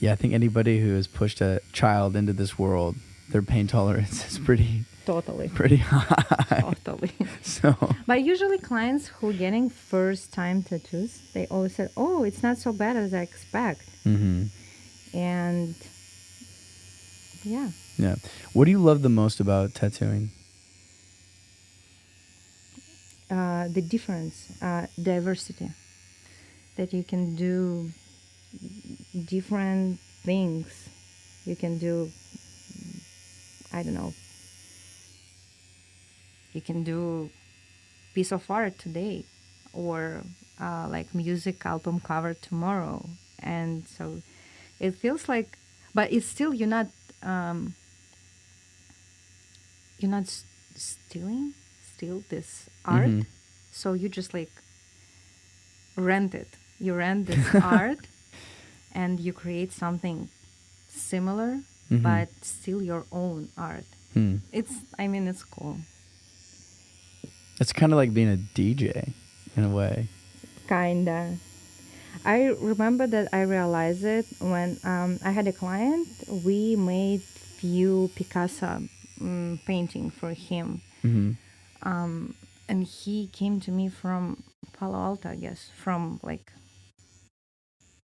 yeah, I think anybody who has pushed a child into this world, their pain tolerance is pretty high. Totally. So, but usually clients who getting first time tattoos, they always say, oh, it's not so bad as I expect. And yeah. What do you love the most about tattooing? The difference, diversity, that you can do different things. You can do, I don't know, You can do piece of art today, or like music album cover tomorrow. And so it feels like, but it's still you're not steal this art. Mm-hmm. So you just like rent it. You rent this art, and you create something similar, but still your own art. It's cool. It's kind of like being a DJ in a way. Kinda. I remember that I realized it when I had a client. We made few Picasso painting for him. And he came to me from Palo Alto, I guess, from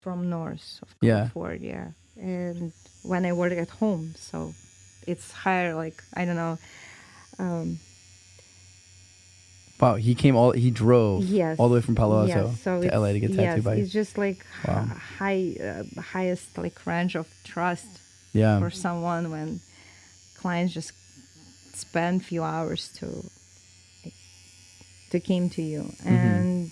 north of California. And when I work at home, so it's higher, like, I don't know. Wow, he drove all the way from Palo Alto so to LA to get tattooed by you. It's just like highest like range of trust for someone when clients just spend few hours to came to you. And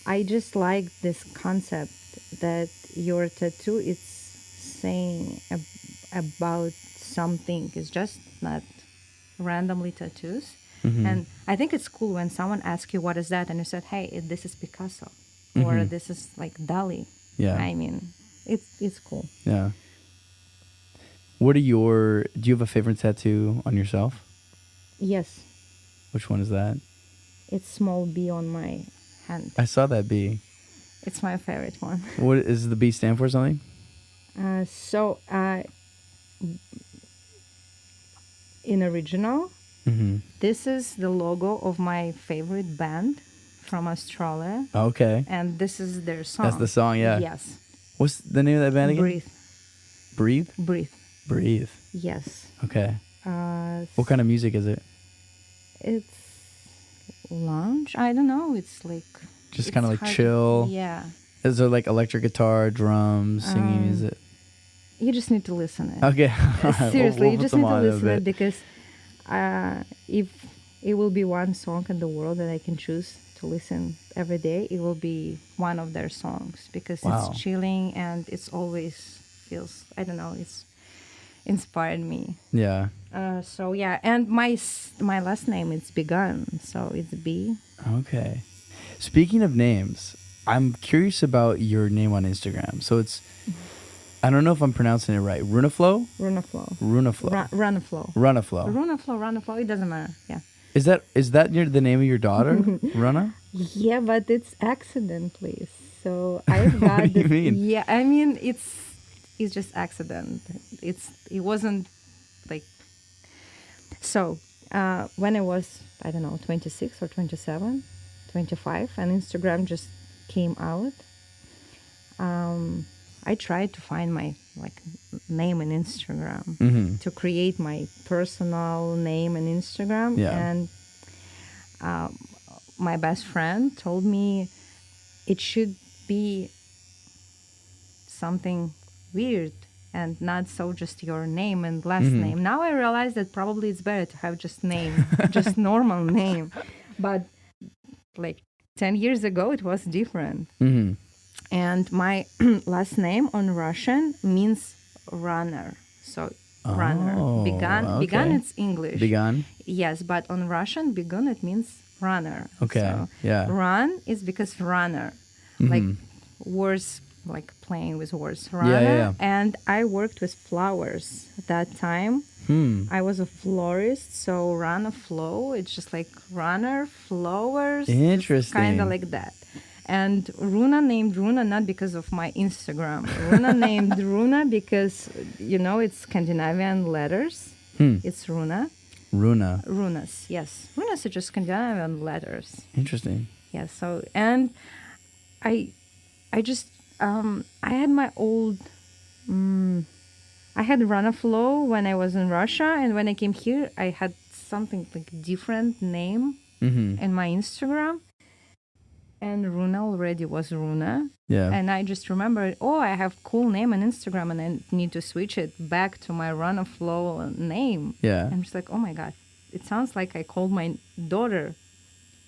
I just like this concept that your tattoo is saying about something. It's just not randomly tattoos. And I think it's cool when someone asks you, what is that? And you said, hey, this is Picasso. Or this is like Dali. Yeah. I mean, it's cool. Yeah. Do you have a favorite tattoo on yourself? Yes. Which one is that? It's small B on my hand. I saw that B. It's my favorite one. What does the B stand for? Something? In original, this is the logo of my favorite band from Australia. Okay. And this is their song. That's the song, yeah. Yes. What's the name of that band again? Breathe. Breathe? Breathe. Breathe. Yes. Okay. What kind of music is it? It's lounge. I don't know. It's like... Just kind of like chill? Yeah. Is there like electric guitar, drums, singing? Is it? You just need to listen it. Okay. Seriously, you just need to listen it because if it will be one song in the world that I can choose to listen every day, it will be one of their songs because it's chilling and it's always feels, I don't know, it's inspired me. Yeah. So yeah, and my last name is Begun, so it's B. Okay. Speaking of names, I'm curious about your name on Instagram. So it's, I don't know if I'm pronouncing it right. Runaflow? Runaflow. Runaflow. Runaflow. Runaflow. Runaflow. It doesn't matter. Yeah. Is that the name of your daughter? Runa? Yeah, but it's accidentally. So I've got. What do you mean? Yeah, I mean it's just accident. It wasn't like. So when I was, I don't know, 26 or 27, 25, and Instagram just came out. I tried to find my name in Instagram to create my personal name in Instagram. Yeah. And my best friend told me it should be something weird and not so just your name and last name. Now I realize that probably it's better to have just name, just normal name. But like 10 years ago, it was different. And my last name on Russian means runner. So runner. Begun. Okay. Begun, it's English. Begun? Yes, but on Russian, begun, it means runner. Okay, So yeah. Run is because runner. Like words, like playing with words. Runner. Yeah. And I worked with flowers at that time. I was a florist, so run a flow. It's just like runner, flowers. Interesting. Kind of like that. And Runa named Runa not because of my Instagram. Runa named Runa because, it's Scandinavian letters. It's Runa. Runa. Runas, yes. Runas are just Scandinavian letters. Interesting. Yeah, so, and I just, I had my old, I had Rana Flow when I was in Russia. And when I came here, I had something like different name in my Instagram. And Runa already was Runa. Yeah. And I just remembered, I have cool name on Instagram and I need to switch it back to my Run of Flow name. Yeah. And I'm just like, oh my God, it sounds like I called my daughter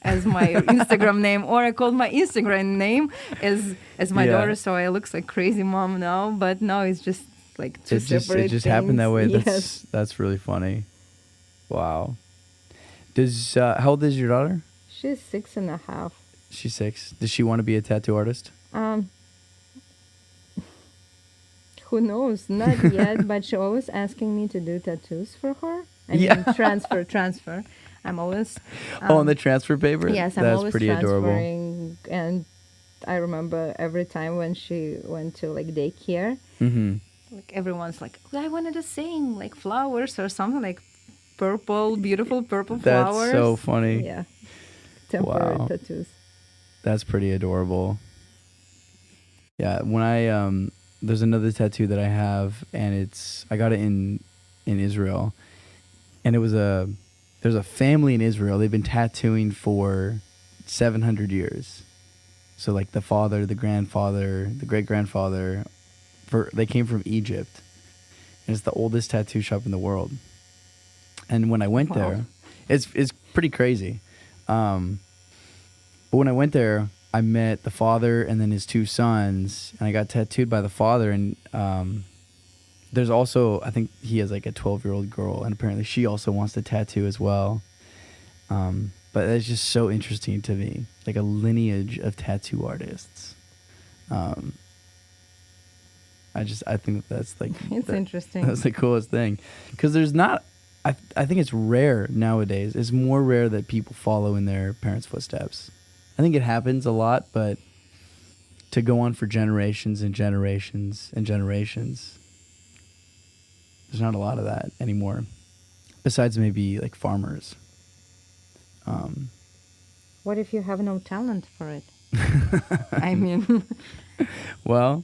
as my Instagram name, or I called my Instagram name as my daughter, so I looks like crazy mom now. But no, it's just like two separate It just things. happened that way. Yes. That's really funny. Wow. Does how old is your daughter? She's 6.5. She's 6. Does she want to be a tattoo artist? Who knows? Not yet, but she always asking me to do tattoos for her. I mean, transfer. I'm always on the transfer paper. Yes, I'm That's always pretty transferring, adorable. and I remember every time when she went to like daycare, like everyone's like, I wanted to sing like flowers or something, like beautiful purple flowers. That's so funny. Yeah, temporary tattoos. That's pretty adorable. Yeah, when I there's another tattoo that I have, and I got it in Israel, and there's a family in Israel. They've been tattooing for 700 years. So like the father, the grandfather, the great grandfather, they came from Egypt, and it's the oldest tattoo shop in the world. And when I went there, it's pretty crazy. But when I went there, I met the father and then his 2 sons, and I got tattooed by the father. And there's also, I think he has like a 12-year-old girl, and apparently she also wants to tattoo as well. But it's just so interesting to me, like a lineage of tattoo artists. I think that's like it's interesting. That's the coolest thing, because there's not. I think it's rare nowadays. It's more rare that people follow in their parents' footsteps. I think it happens a lot, but to go on for generations and generations and generations, there's not a lot of that anymore. Besides maybe like farmers. What if you have no talent for it? I mean, well,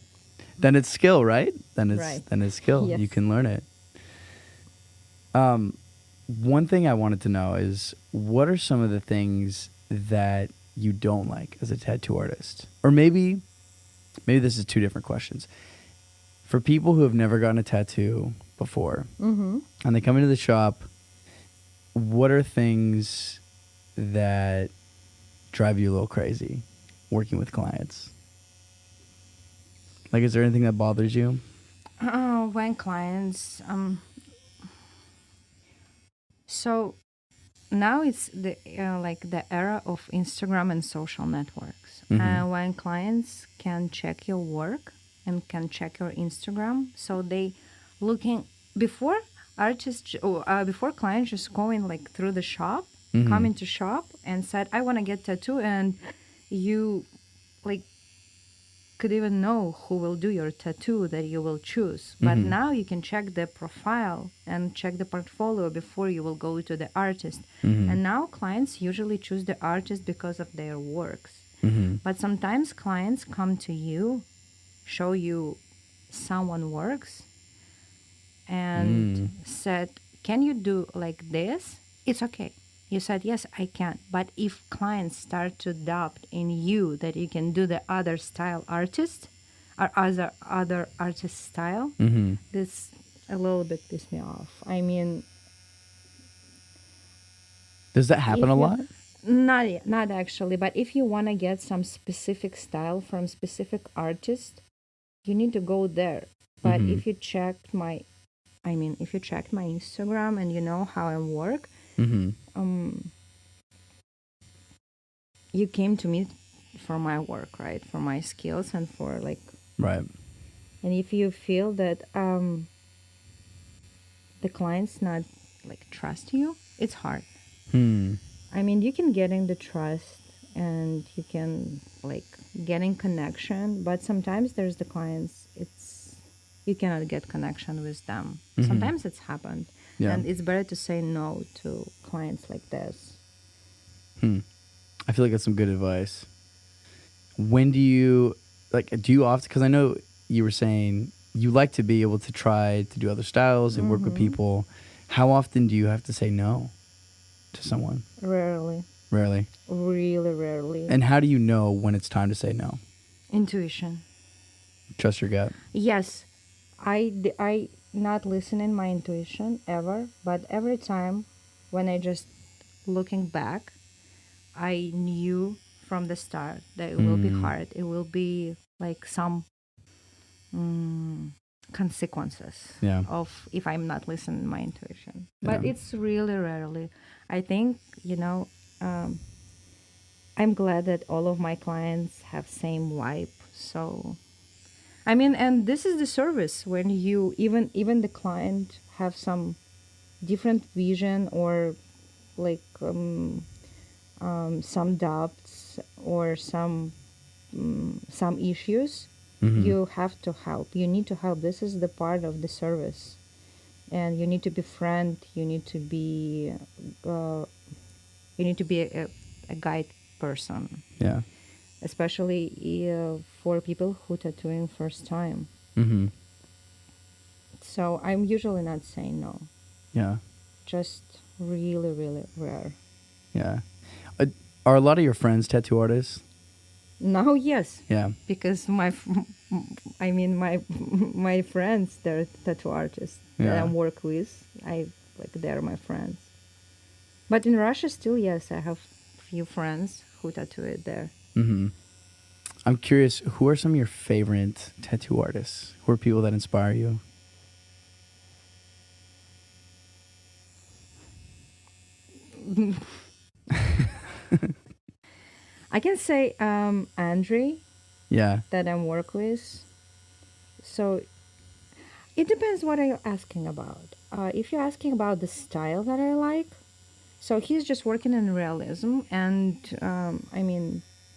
then it's skill, right? Then it's skill. Yes. You can learn it. One thing I wanted to know is, what are some of the things that you don't like as a tattoo artist? Or maybe this is 2 different questions. For people who have never gotten a tattoo before, and they come into the shop, what are things that drive you a little crazy working with clients? Like, is there anything that bothers you? When clients, so now it's the like the era of Instagram and social networks. When clients can check your work and can check your Instagram, so they looking before clients just going like through the shop, come into shop and said, I want to get tattoo, and you like could even know who will do your tattoo that you will choose. But now you can check the profile and check the portfolio before you will go to the artist. And now clients usually choose the artist because of their works. But sometimes clients come to you, show you someone works, and said, can you do like this? It's okay. You said, yes, I can. But if clients start to doubt in you that you can do the other style artist or other artist style, this a little bit pissed me off. I mean, does that happen a lot? Not actually. But if you want to get some specific style from specific artist, you need to go there. But if you checked my Instagram and you know how I work, you came to me for my work, right? For my skills and for like, right. And if you feel that the clients not like trust you, it's hard. I mean, you can get in the trust and you can like get in connection, but sometimes there's the clients, you cannot get connection with them. Sometimes it's happened. Yeah. And it's better to say no to clients like this. I feel like that's some good advice. When do you often, because I know you were saying you like to be able to try to do other styles and work with people. How often do you have to say no to someone? Rarely. Rarely? Really rarely. And how do you know when it's time to say no? Intuition. Trust your gut? Yes. I not listening my intuition ever, but every time when I just looking back, I knew from the start that it will be hard. It will be like some consequences Yeah. of if I'm not listening to my intuition. Yeah. But it's really rarely. I think, I'm glad that all of my clients have same vibe. So, I mean, and this is the service when you even the client have some different vision or like some doubts or some issues. You have to help. You need to help. This is the part of the service, and you need to be friend. Uh, you need to be a guide person, Yeah. especially for people who tattooing first time. Mm-hmm. So I'm usually not saying no. Yeah. Just really, really rare. Yeah. Are a lot of your friends tattoo artists? Now, yes, Yeah. because my friends, they're tattoo artists that I Yeah. work with. They're my friends. But in Russia, still, yes, I have few friends who tattoo it there. Mm-hmm. I'm curious, who are some of your favorite tattoo artists? Who are people that inspire you? I can say Andre Yeah. that I work with. So it depends what are you asking about. If you're asking about the style that I like, so he's just working in realism, and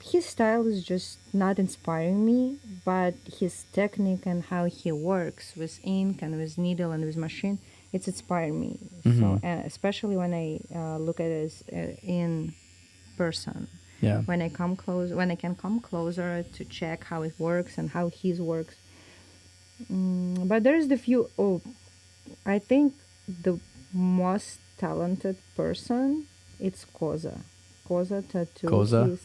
his style is just not inspiring me, but his technique and how he works with ink and with needle and with machine, it's inspiring me. So, and especially when I look at it in person, Yeah. when I can come closer to check how it works and how his works. But there's the few. Oh, I think the most talented person it's Koza. Koza Tattoo. Koza?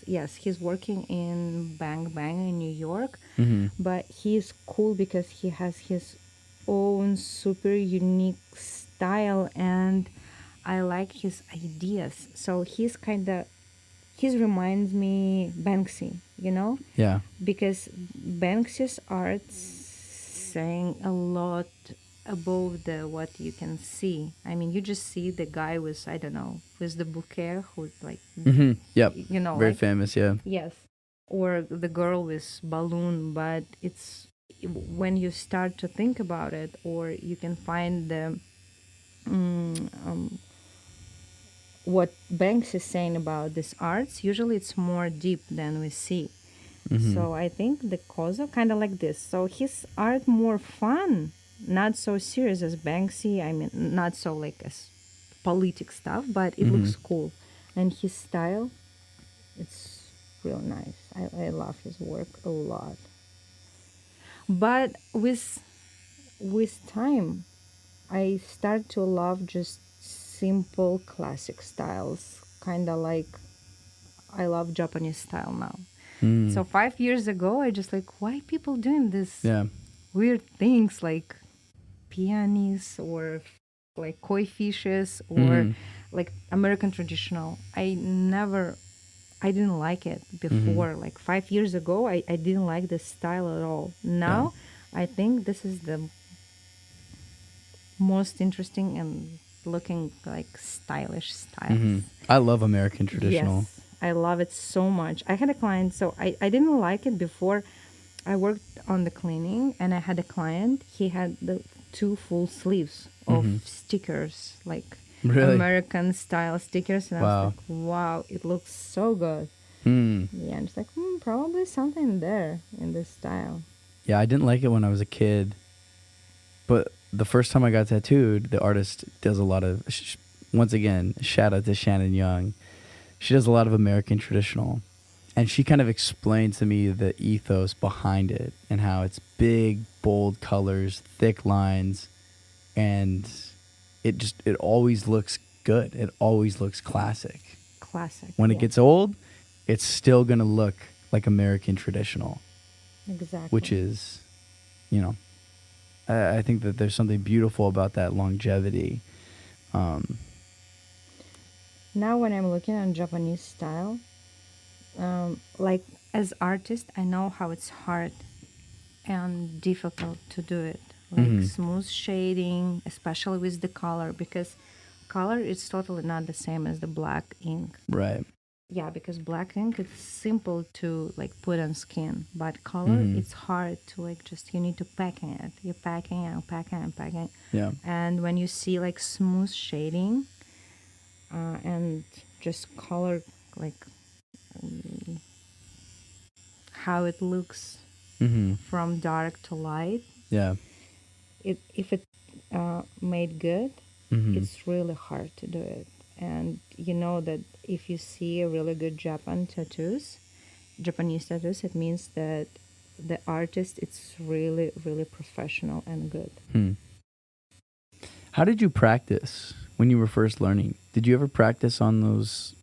He's working in Bang Bang in New York, Mm-hmm. but he's cool because he has his own super unique style, and I like his ideas. So he reminds me Banksy, Yeah. because Banksy's art saying a lot above the what you can see. I mean, you just see the guy with I don't know with the bouquet who's like Mm-hmm. Yep. Very like famous. Yeah. yes, or the girl with balloon. But it's when you start to think about it, or you can find the what Banks is saying about this arts. Usually, it's more deep than we see. So I think the Koza kind of like this. So his art more fun, not so serious as Banksy. I mean, not so like as politic stuff, but it looks cool. And his style, it's real nice. I love his work a lot. But with time, I start to love just simple classic styles, kind of like I love Japanese style now. So 5 years ago, I just like, why people doing this Yeah. weird things like peonies or like koi fishes or like American traditional. I didn't like it before. Like 5 years ago, I didn't like this style at all. Now, I think this is the most interesting and looking like stylish styles. I love American traditional. Yes, I love it so much. I had a client, so I didn't like it before. I worked on the cleaning and I had a client. He had the two full sleeves of stickers, like Really? American style stickers. And I Wow. was like, wow, it looks so good. Hmm. Yeah, I'm just like, probably something there in this style. Yeah, I didn't like it when I was a kid, but the first time I got tattooed, the artist does a lot of. Once again, shout out to Shannon Young. She does a lot of American traditional, and she kind of explained to me the ethos behind it and how it's big, bold colors, thick lines, and it always looks good. It always looks classic. Classic. When it yeah. gets old, it's still gonna look like American traditional, Exactly. which is, you know, I think that there's something beautiful about that longevity. Now when I'm looking on Japanese style, like as artist, I know how it's hard and difficult to do it. Like smooth shading, especially with the color, because color is totally not the same as the black ink. Right. Yeah, because black ink it's simple to like put on skin, but color it's hard to like just you need to packing it. You're packing and packing and packing. Yeah. And when you see like smooth shading and just color like how it looks from dark to light, Yeah. if it made good, it's really hard to do it. And you know that if you see a really good Japanese tattoos, it means that the artist it's really really professional and good. How did you practice when you were first learning? Did you ever practice on those,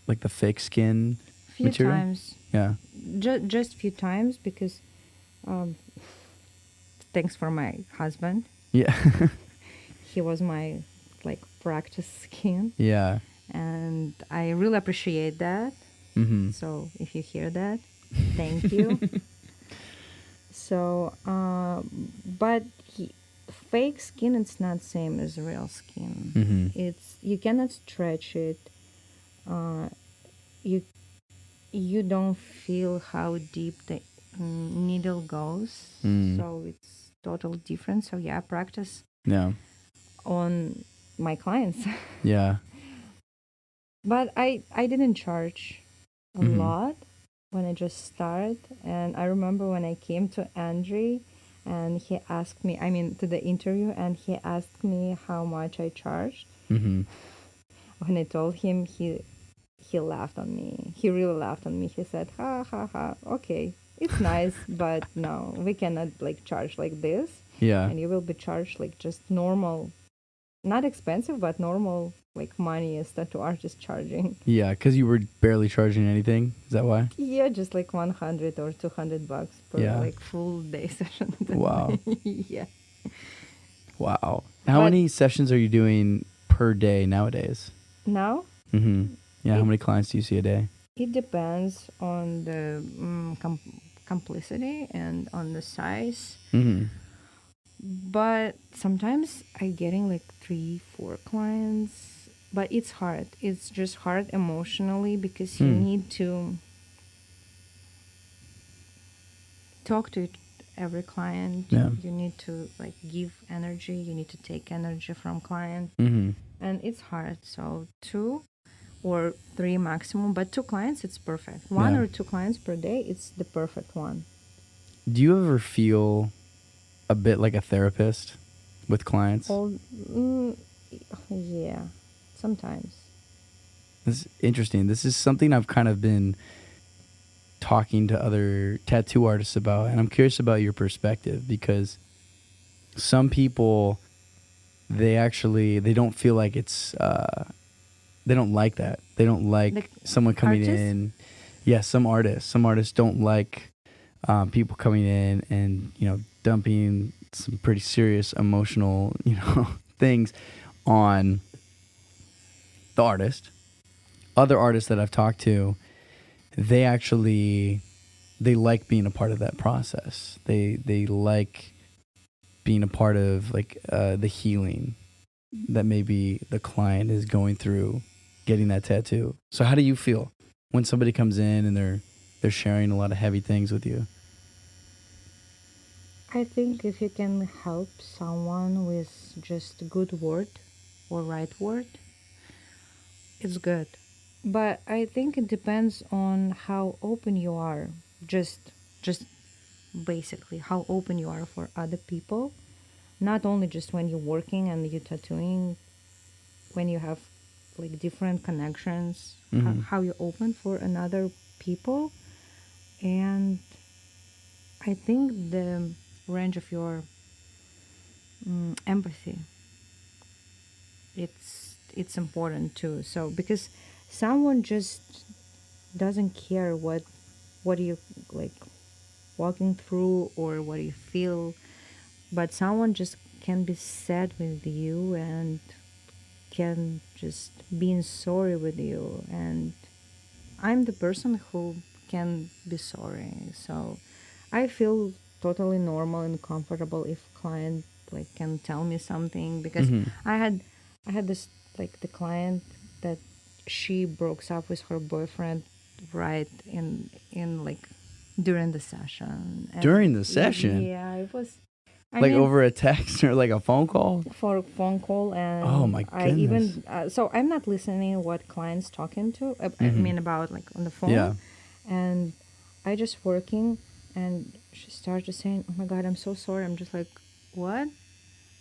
like the fake skin Few material? times, Yeah. just few times because thanks for my husband. Yeah. He was my like practice skin, Yeah. and I really appreciate that. So if you hear that, thank you. So, but fake skin it's not same as real skin. It's you cannot stretch it. You you don't feel how deep the needle goes. So it's totally different. So yeah, practice Yeah. on my clients. Yeah. But I didn't charge a lot when I just started. And I remember when I came to Andre and he asked me, I mean, to the interview, and he asked me how much I charged. When I told him, he laughed on me. He really laughed on me. He said, ha, ha, ha, okay, it's nice, but no, we cannot like charge like this. Yeah. And you will be charged like just normal, not expensive, but normal like money as tattoo artist charging. Yeah, because you were barely charging anything. Is that why? Yeah, just like 100 or $200 per Yeah. like full day session. Wow. Yeah. Wow. How But- many sessions are you doing per day nowadays? Now Yeah. How many clients do you see a day? it depends on the complicity and on the size. But sometimes I getting like 3-4 clients, but it's hard. It's just hard emotionally because you need to talk to every client. Yeah. You need to like give energy. You need to take energy from client, and it's hard. So 2 or 3 maximum, but 2 clients it's perfect. 1 Yeah. or 2 clients per day it's the perfect one. Do you ever feel a bit like a therapist with clients? Yeah, sometimes. This is interesting. This is something I've kind of been talking to other tattoo artists about, and I'm curious about your perspective because some people they don't feel like it's they don't like that. They don't like someone coming artists? in. Yeah, some artists don't like people coming in and dumping some pretty serious emotional things on the artist. Other artists that I've talked to, they like being a part of that process. They like being a part of like the healing that maybe the client is going through getting that tattoo. So how do you feel when somebody comes in and they're sharing a lot of heavy things with you? I think if you can help someone with just good word or right word, it's good. But I think it depends on how open you are. Just basically how open you are for other people. Not only just when you're working and you're tattooing, when you have like different connections, how you're open for another people. And I think the range of your empathy it's important too. So because someone just doesn't care what you like walking through or what you feel, but someone just can be sad with you and can just be sorry with you, and I'm the person who can be sorry. So I feel totally normal and comfortable if client like can tell me something, because Mm-hmm. I had this like the client that she broke up with her boyfriend right in like during the session. And During the session? yeah, it was, I Like mean, over a text or like a phone call? for a phone call. Oh And my I goodness. even so I'm not listening what clients talking to, I Mm-hmm. mean about like on the phone. Yeah. And I just working, and she started saying, "Oh my God, I'm so sorry." I'm just like, "What?"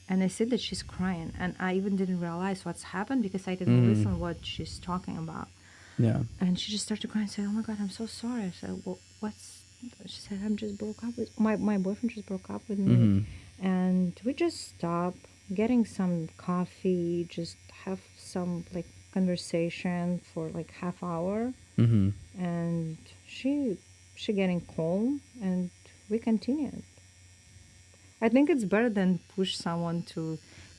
And I see that she's crying, and I even didn't realize what's happened because I didn't Mm-hmm. listen what she's talking about. Yeah. And she just started crying and said, "Oh my God, I'm so sorry." I said, "Well, what's?" She said, "I'm just broke up with my boyfriend. Just broke up with me, Mm-hmm. and we just stopped getting some coffee, just have some like conversation for like half hour, Mm-hmm. and she getting calm, and we continued." I think it's better than push someone to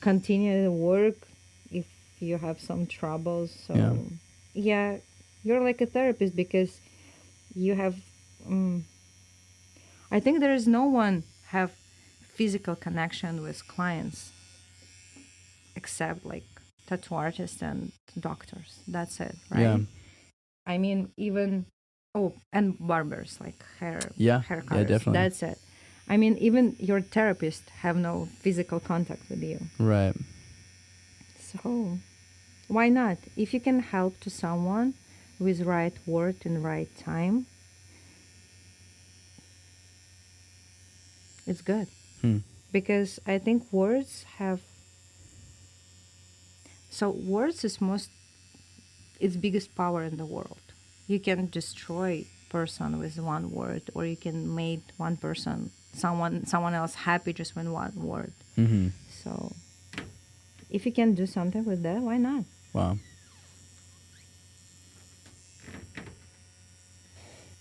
continue the work if you have some troubles. Yeah. So yeah, you're like a therapist because you have I think there is no one have physical connection with clients except like tattoo artists and doctors. That's it, Yeah. right? I mean, even and barbers, like Yeah. hair Yeah, cutters. definitely. That's it. I mean, even your therapist have no physical contact with you. Right. So why not? If you can help to someone with right word and right time, it's good. Hmm. Because I think words have, so words is most, its biggest power in the world. You can destroy person with one word, or you can make one person, someone else happy just with one word. Mm-hmm. So if you can do something with that, why not? Wow.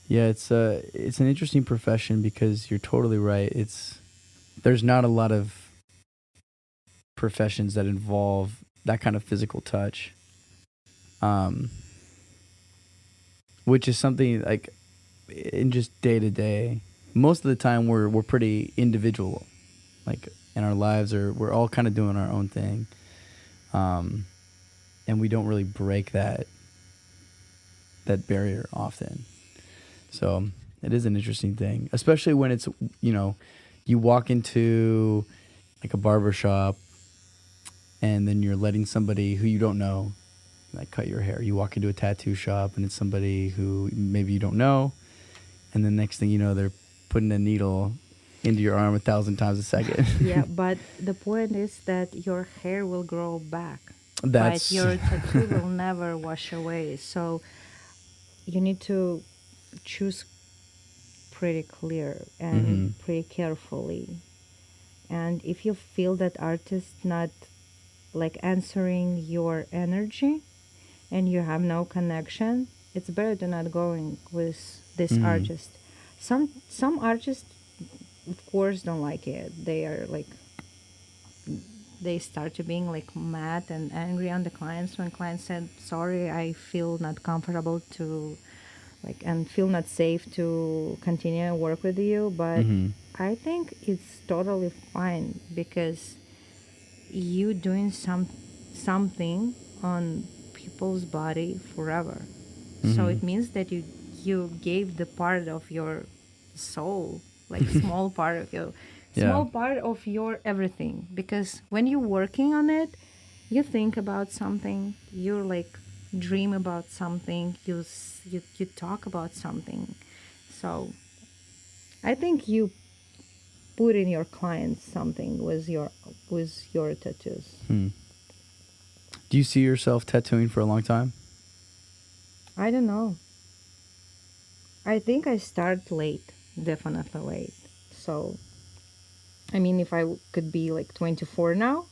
Yeah, it's an interesting profession because you're totally right. There's not a lot of professions that involve that kind of physical touch. Um which is something like in just day to day. Most of the time we're pretty individual. Like in our lives, or we're all kind of doing our own thing. And we don't really break that barrier often. So it is an interesting thing, especially when it's, you know, you walk into like a barber shop and then you're letting somebody who you don't know like cut your hair. You walk into a tattoo shop and it's somebody who maybe you don't know, and the next thing you know, they're putting a needle into your arm 1,000 times a second. Yeah, but the point is that your hair will grow back, but That's your tattoo will never wash away. So you need to choose pretty clear and mm-hmm. pretty carefully. And if you feel that artist not like answering your energy and you have no connection, it's better to not going with this Mm-hmm. artist. Some artists of course don't like it. They are like, they start to being like mad and angry on the clients when clients said sorry, I feel not comfortable to like and feel not safe to continue work with you. But Mm-hmm. I think it's totally fine because you doing something on people's body forever. So Mm-hmm. it means that you gave the part of your soul, like small part of your Yeah. small part of your everything. Because when you're working on it, you think about something, you like dream about something, you talk about something. So I think you put in your clients something with your tattoos. Hmm. Do you see yourself tattooing for a long time? I don't know. I think I start late, definitely late. So, I mean, if I could be like 24 now,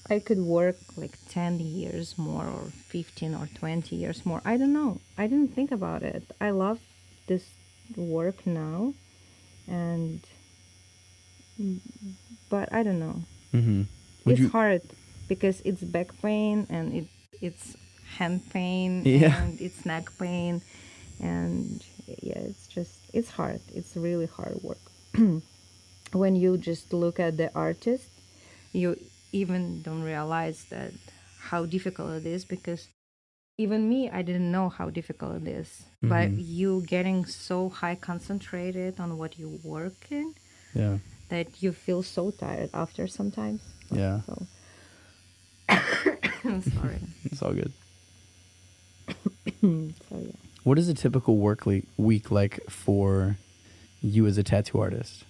I could work like 10 years more or 15 or 20 years more. I don't know. I didn't think about it. I love this work now, and but I don't know. Mm-hmm. Would It's you hard. because it's back pain and it's hand pain Yeah. and it's neck pain, and yeah, it's hard. It's really hard work. When you just look at the artist, you even don't realize that how difficult it is, because even me, I didn't know how difficult it is. But you getting so high concentrated on what you work in Yeah. that you feel so tired after sometimes. Yeah. So sorry. It's all good. So yeah. What is a typical week like for you as a tattoo artist?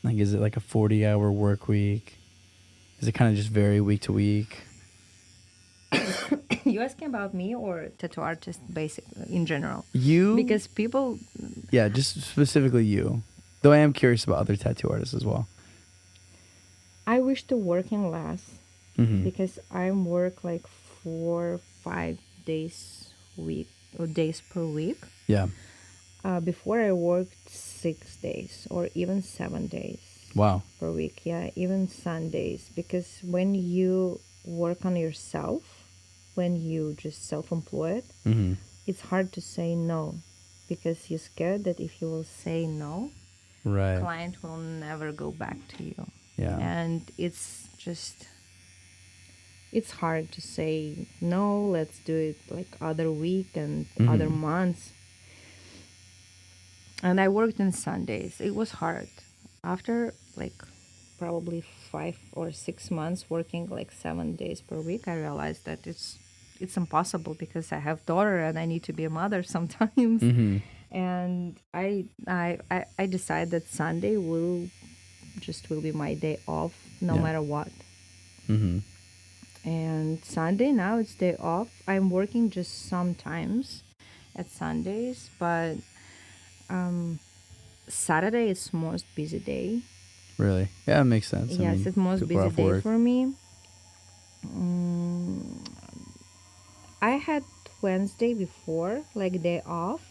Like, is it like a 40-hour work week? Is it kind of just vary week to week? You asking about me or tattoo artist basically in general? You? Because people, Yeah, just specifically you. Though I am curious about other tattoo artists as well. I wish to working less Mm-hmm. because I work like 4 or 5 days week or days per week. Yeah. Before I worked 6 days or even 7 days Wow. per week. Yeah, even Sundays. Because when you work on yourself, when you just self-employed, Mm-hmm. it's hard to say no, because you're scared that if you will say no, Right. client will never go back to you. Yeah. And it's hard to say no, let's do it like other week and other months. And I worked on Sundays. It was hard. After like probably 5 or 6 months working like 7 days per week, I realized that it's impossible, because I have daughter and I need to be a mother sometimes. Mm-hmm. And I decided that Sunday will be my day off no Yeah. matter what. Mm-hmm. And Sunday now it's day off. I'm working just sometimes at Sundays, but Saturday is most busy day. Really? Yeah, it makes sense. I Yes, mean, it's most people are busy off day work. for me. Mm, I had Wednesday before, like day off,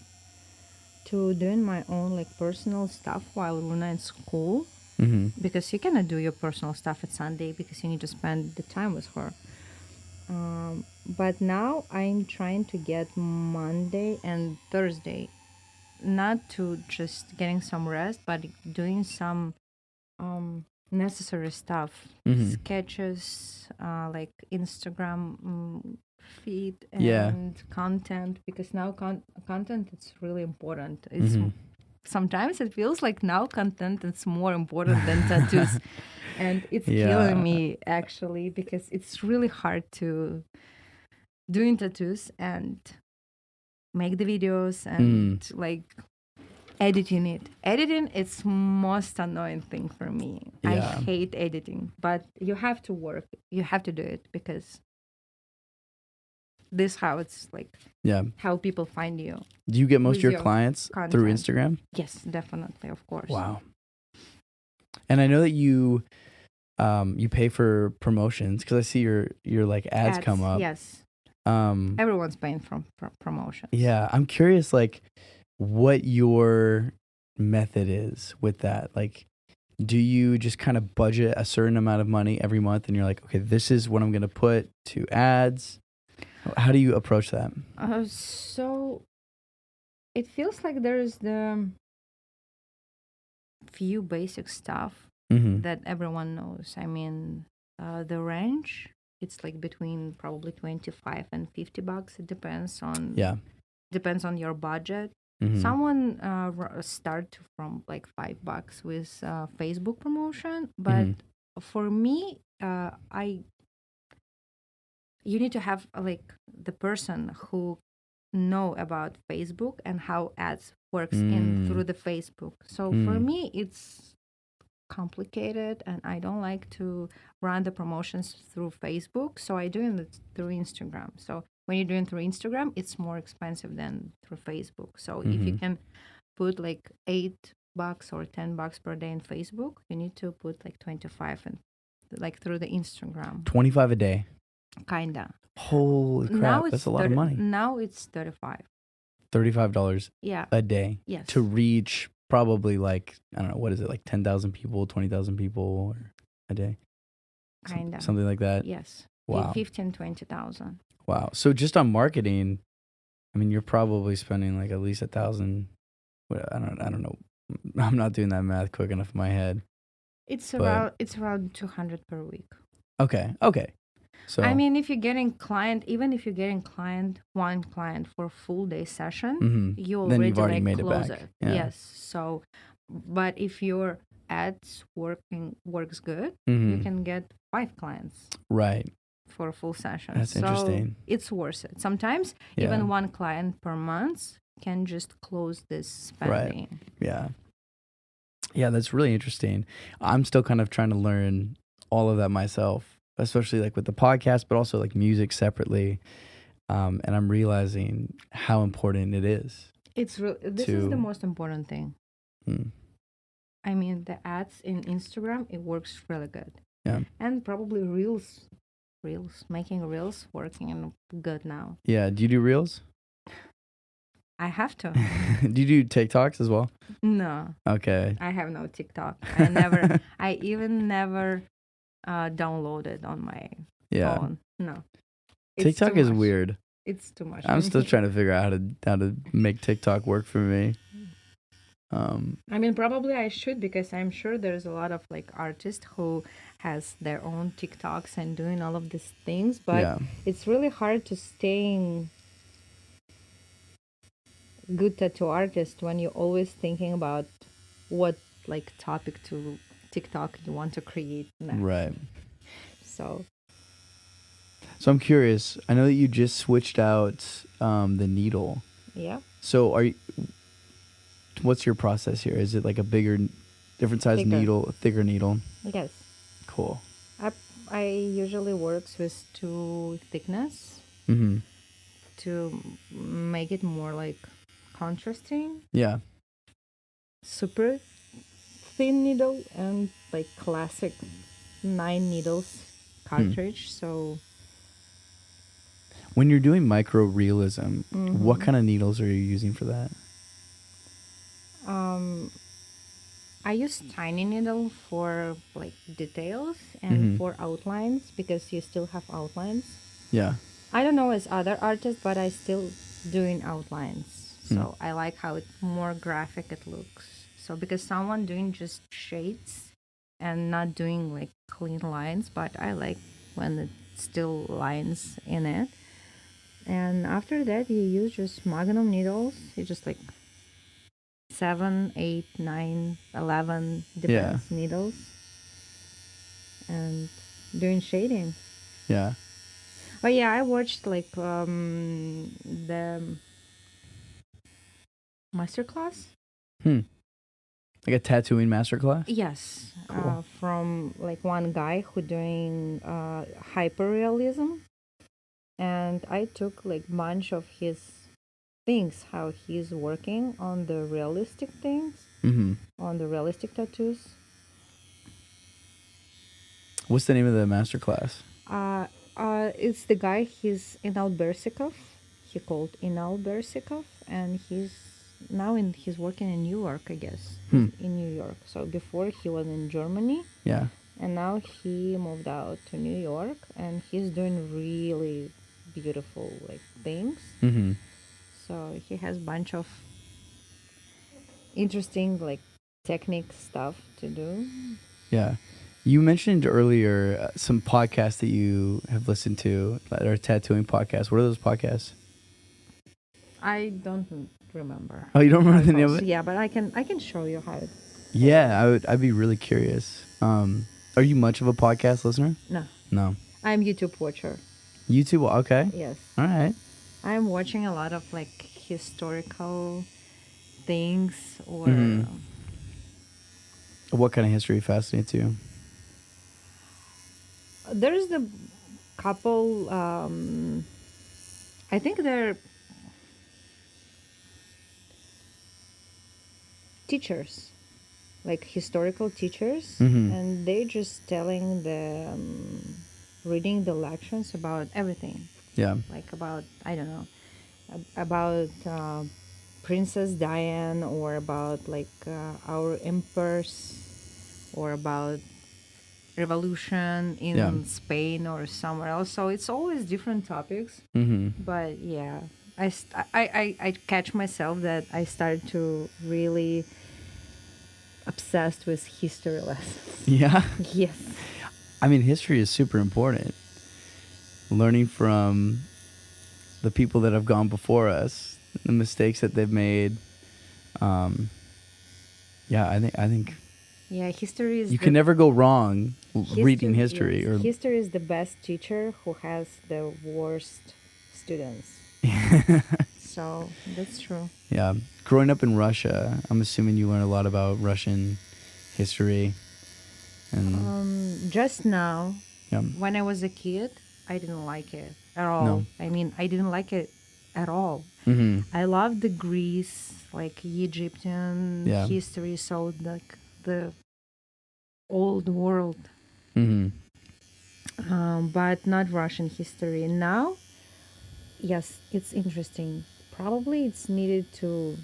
to doing my own like personal stuff while Luna in school, Mm-hmm. because you cannot do your personal stuff at Sunday because you need to spend the time with her. But now I'm trying to get Monday and Thursday, not to just getting some rest, but doing some necessary stuff, Mm-hmm. sketches, like Instagram feed Yeah. and content, because now content is really important. Mm-hmm. Sometimes it feels like now content is more important than tattoos, and it's killing Yeah. me actually, because it's really hard to doing tattoos and make the videos and like editing it. Editing is most annoying thing for me. I Yeah. hate editing, but you have to work. You have to do it, because this how it's like Yeah. how people find you. Do you get most with of your your clients through content. Instagram? Yes, definitely, of course. Wow. And I know that you pay for promotions, because I see your like ads come up. Yes, Um everyone's paying from promotions. yeah, I'm curious like what your method is with that. Like, do you just kind of budget a certain amount of money every month and you're like, okay, this is what I'm going to put to ads? How do you approach that? So it feels like there's the few basic stuff Mm-hmm. that everyone knows. I mean, the range, it's like between probably 25 and $50. It depends on your budget. Mm-hmm. Someone start from like $5 with Facebook promotion, but for me, you need to have like the person who know about Facebook and how ads works in through the Facebook. So for me, it's complicated, and I don't like to run the promotions through Facebook, so I do it through Instagram. So when you're doing through Instagram, it's more expensive than through Facebook. So if you can put like $8 or $10 per day in Facebook, you need to put like 25 and like through the Instagram. 25 a day. Kinda. Holy crap, that's a lot of money. Now it's 35. $35 Yeah. a day. Yes. To reach probably like, I don't know, what is it, like 10,000 people, 20,000 people a day? Kinda. Something like that. Yes. Wow. 15, 20,000. Wow. So just on marketing, I mean, you're probably spending like at least 1,000. I don't know. I'm not doing that math quick enough in my head. It's But- around 200 per week. Okay. So I mean, if you're getting one client for a full day session, you then you've already like made close it back. it. Yeah. Yes. So, but if your ads works good, Mm-hmm. you can get 5 clients Right. for a full session. That's so interesting. It's worth it. Sometimes Yeah. even one client per month can just close this spending. Yeah. Yeah, that's really interesting. I'm still kind of trying to learn all of that myself, especially like with the podcast, but also like music separately. And I'm realizing how important it is. This is the most important thing. I mean, the ads in Instagram, it works really good. Yeah. And probably making reels working good now. Yeah. Do you do reels? I have to. Do you do TikToks as well? No. Okay. I have no TikTok. I even never downloaded on my phone. No. TikTok is weird. It's too much. I'm still trying to figure out how to make TikTok work for me. I mean, probably I should, because I'm sure there's a lot of like artists who has their own TikToks and doing all of these things, but it's really hard to stay good tattoo artist when you're always thinking about what like topic to TikTok you want to create next. Right. So I'm curious. I know that you just switched out the needle. Yeah. So what's your process here? Is it like a different size needle, a thicker needle? Yes. Cool. I usually works with 2 thickness to make it more like contrasting. Yeah. Super thin needle and like classic 9 needles cartridge. So when you're doing micro-realism, what kind of needles are you using for that? I use tiny needle for like details and for outlines, because you still have outlines. Yeah. I don't know as other artists, but I still doing outlines. So I like how it's more graphic it looks. So because someone doing just shades and not doing like clean lines, but I like when it's still lines in it. And after that, you use just magnum needles. You just like 7, 8, 9, 11 depends needles, and doing shading. Yeah. But yeah, I watched like the masterclass. Like a tattooing masterclass? Yes. Cool. From like one guy who doing hyper-realism. And I took like bunch of his things, how he's working on the realistic things, on the realistic tattoos. What's the name of the masterclass? It's the guy, he's Inal Bersikov. He called Inal Bersikov, and he's working in New York, I guess. In New York. So before he was in Germany. Yeah. And now he moved out to New York, and he's doing really beautiful like things. So he has a bunch of interesting like technique stuff to do. Yeah. You mentioned earlier some podcasts that you have listened to that are tattooing podcasts. What are those podcasts? I don't remember. Oh, you don't remember the name of it? Yeah, but I can show you how it. Yeah, I'd be really curious. Are you much of a podcast listener? No. I'm YouTube watcher. YouTube, okay. Yes. All right. I'm watching a lot of like historical things or. What kind of history fascinates you? There's the couple. I think they're teachers, like historical teachers, and they just telling reading the lections about everything. Yeah. Like about, I don't know, about Princess Diane, or about like our emperors, or about revolution in Yeah. Spain or somewhere else. So it's always different topics. But yeah, I catch myself that I started to really obsessed with history lessons. Yeah. Yes. I mean, history is super important. Learning from the people that have gone before us, the mistakes that they've made. Yeah, I think Yeah, history is you can never go wrong reading history. history. Yes. Or History is the best teacher who has the worst students. So that's true. yeah, growing up in Russia, I'm assuming you learn a lot about Russian history. And Just now, yeah, when I was a kid, I didn't like it at all. No. I mean, I didn't like it at all. I loved the Greece, like Egyptian Yeah. history, so like the old world, but not Russian history. Now, yes, it's interesting. Probably it's needed to,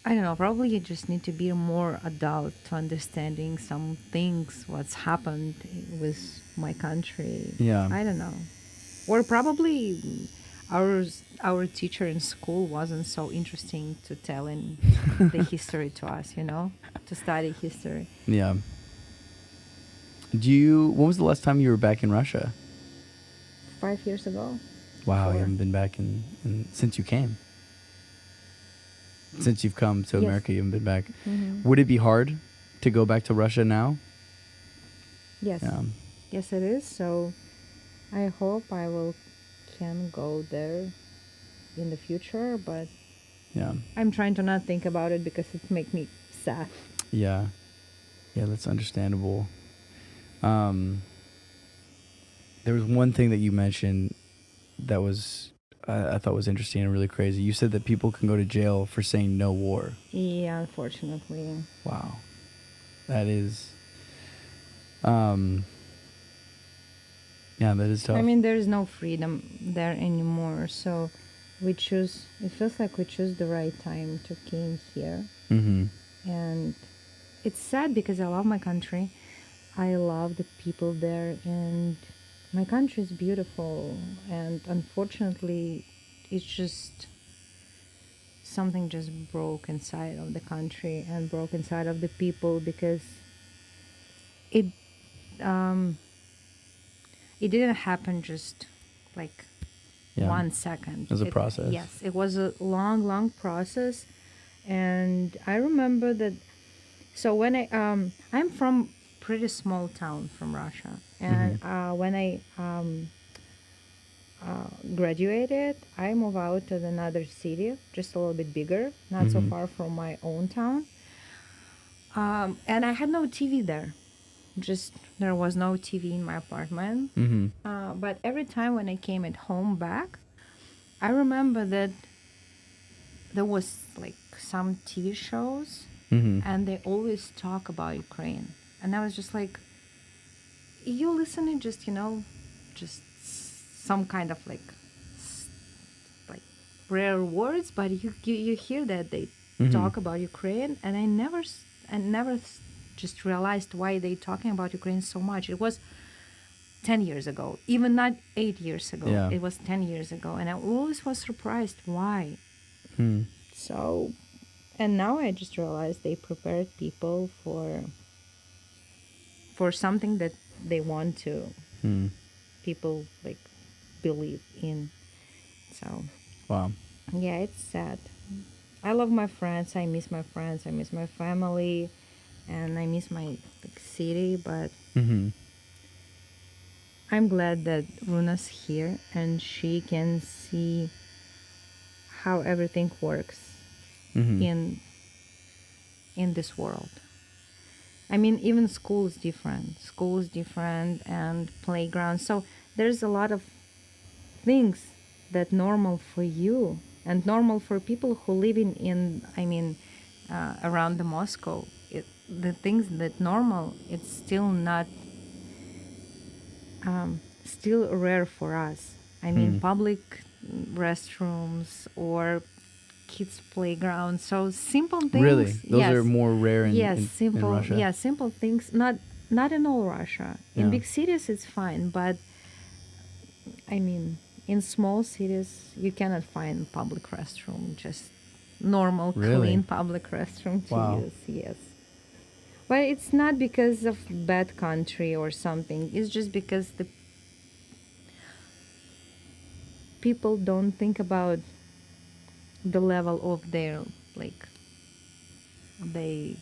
I don't know, probably you just need to be more adult to understanding some things, what's happened with my country. Yeah. I don't know. Or probably our teacher in school wasn't so interesting to tell in the history to us, to study history. yeah. When was the last time you were back in Russia? 5 years ago. Wow, 4. you haven't been back since you came. Since you've come to Yes. America, you haven't been back. Would it be hard to go back to Russia now? Yes. Yeah. Yes, it is. So I hope I can go there in the future, but Yeah. I'm trying to not think about it because it makes me sad. Yeah. Yeah, that's understandable. There was one thing that you mentioned that was I thought was interesting and really crazy. You said that people can go to jail for saying no war. Yeah, unfortunately. Wow. That is yeah, that is tough. I mean, there is no freedom there anymore. So it feels like we choose the right time to came here. And it's sad because I love my country. I love the people there, and my country is beautiful. And unfortunately, it's just something just broke inside of the country and broke inside of the people because it it didn't happen just like Yeah. 1 second. It was a process. Yes, it was a long process. And I remember that. So when I'm from pretty small town from Russia, and when I graduated, I moved out to another city, just a little bit bigger, not so far from my own town. And I had no TV there. Just there was no TV in my apartment. But every time when I came at home back, I remember that there was like some TV shows, and they always talk about Ukraine, and I was just like, you listening just just some kind of like rare words, but you hear that they talk about Ukraine, and I never just realized why they talking about Ukraine so much. It was 10 years ago, even not 8 years ago. Yeah. It was 10 years ago, and I always was surprised why. So, and now I just realized they prepared people for something that they want to people like believe in. So Wow. yeah, it's sad. I love my friends. I miss my friends. I miss my family, and I miss my city. But I'm glad that Runa's here and she can see how everything works in this world. I mean, even school is different. School is different, and playground. So there's a lot of things that normal for you and normal for people who live around the Moscow. The things that normal, it's still not, still rare for us. I mean, public restrooms or kids' playground. So simple things. Really? Those yes. are more rare in, yes, in simple. Russia? Yeah, simple things. Not in all Russia. In Yeah. big cities, it's fine, but I mean, in small cities, you cannot find public restroom. Just normal, Really? clean public restroom to Wow. use. Yes. But it's not because of bad country or something. It's just because the people don't think about the level of their like they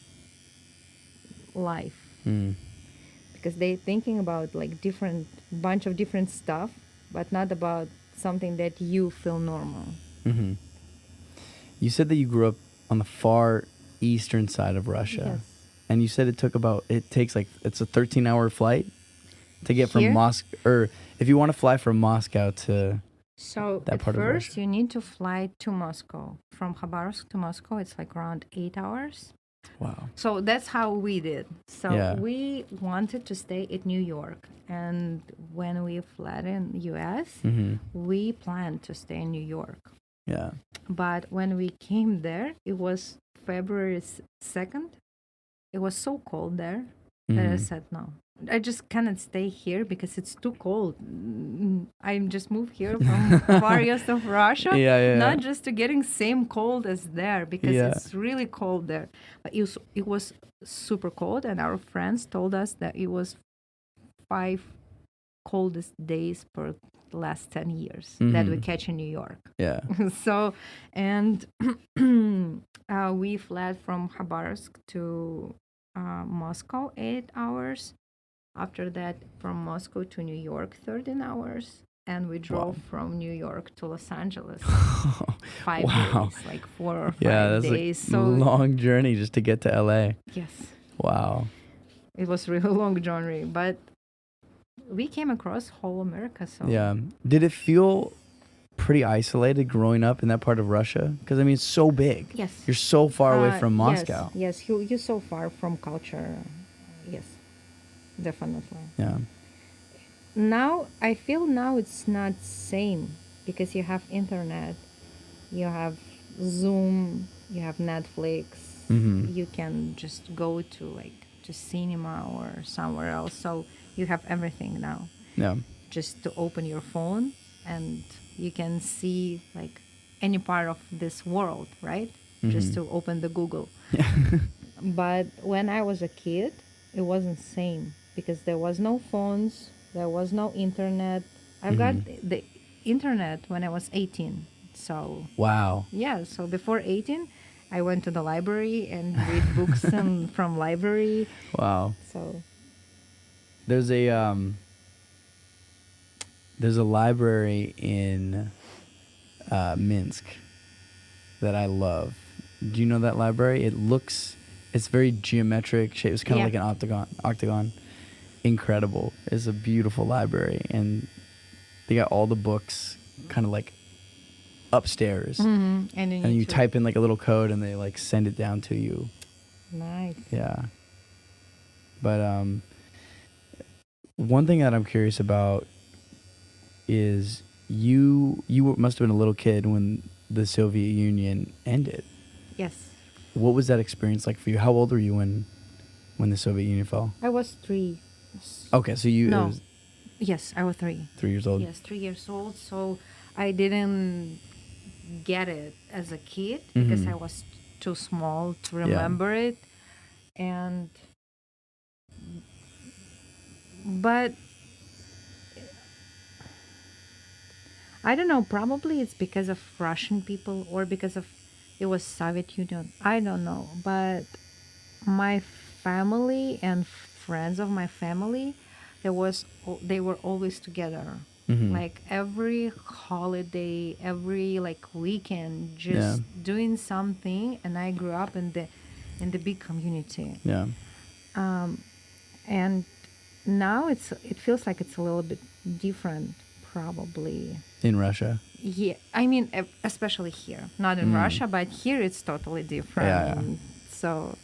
life, Mm. because they thinking about like different bunch of different stuff, but not about something that you feel normal. Hmm. You said that you grew up on the far eastern side of Russia. Yes. And you said it takes like, it's a 13-hour flight to get from Here? Moscow, or if you want to fly from Moscow to So that at part of first Russia. you need to fly to Moscow. From Khabarovsk to Moscow, it's like around 8 hours. Wow. So that's how we did. So Yeah. we wanted to stay at New York. And when we fled in US, Hmm. we planned to stay in New York. Yeah. But when we came there, it was February 2nd. It was so cold there that I Mhm. said, no, I just cannot stay here because it's too cold. I just moved here from far east of Russia, Yeah. not just to getting same cold as there, because Yeah. it's really cold there. But it was super cold, and our friends told us that it was 5 coldest days per the last 10 years that we Mhm. catch in New York. Yeah. So, and we fled from Khabarovsk to Moscow, 8 hours. After that, from Moscow to New York, 13 hours. And we drove from New York to Los Angeles, 5 Wow. days, like 4 or 5 Yeah, that's days. a long journey just to get to LA. Yes, Wow. it was really long journey, but we came across whole America. So Yeah. Did it feel pretty isolated growing up in that part of Russia? Because I mean, it's so big. yes, You're so far away from Moscow. Yes, you're so far from culture. Yes, definitely. Yeah. Now I feel now it's not same because you have internet, you have Zoom, you have Netflix. Mhm. You can just go to like to cinema or somewhere else. So you have everything now. Yeah. Just to open your phone and you can see like any part of this world, right? Just to open the Google. But when I was a kid, it wasn't same because there was no phones, there was no internet. I've got the internet when I was 18. So Wow. yeah, so before 18, I went to the library and read books from library. Wow. So There's a library in Minsk that I love. Do you know that library? It's very geometric shape. It's kind of Yeah. like an octagon. Incredible. It's a beautiful library, and they got all the books kind of like upstairs, and and you type in like a little code, and they like send it down to you. nice. Yeah. But one thing that I'm curious about is you must have been a little kid when the Soviet Union ended. Yes. What was that experience like for you? How old were you when the Soviet Union fell? I was 3. Okay, so it No. was Yes, I was 3. 3 years old. Yes, 3 years old. So I didn't get it as a kid because I was too small to remember it. And but I don't know, probably it's because of Russian people or because of it was Soviet Union. I don't know, but my family and friends of my family, they were always together. Like every holiday, every like weekend, just doing something. And I grew up in the big community. Yeah. And now it feels like it's a little bit different, probably. In Russia. Yeah, I mean, especially here, not in Russia, but here it's totally different. Yeah. So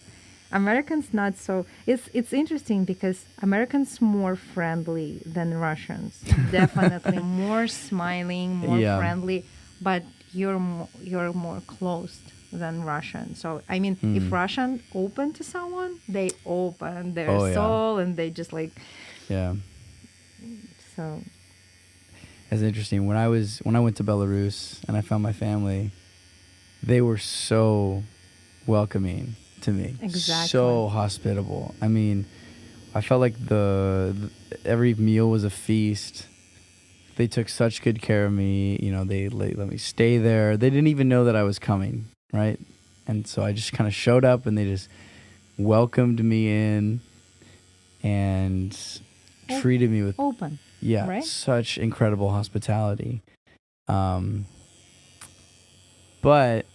Americans not so. It's interesting because Americans more friendly than Russians. Definitely more smiling, more friendly. But you're more closed than Russian. So I mean, if Russian open to someone, they open their soul and they just like so. It's interesting. When I went to Belarus and I found my family, they were so welcoming to me. Exactly. So hospitable. I mean, I felt like every meal was a feast. They took such good care of me. You know, they let me stay there. They didn't even know that I was coming, right? And so I just kind of showed up and they just welcomed me in and treated me with open. Yeah, right? Such incredible hospitality. But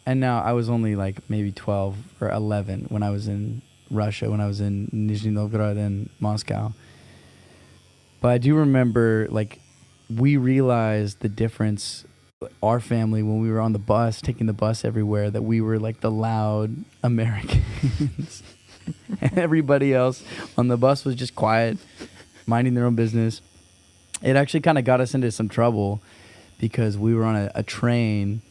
now I was only like maybe 12 or 11 when I was in Russia, when I was in Nizhny Novgorod and Moscow. But I do remember, like, we realized the difference, our family, when we were on the bus, taking the bus everywhere, that we were like the loud Americans. And everybody else on the bus was just quiet, minding their own business. It actually kind of got us into some trouble because we were on a train,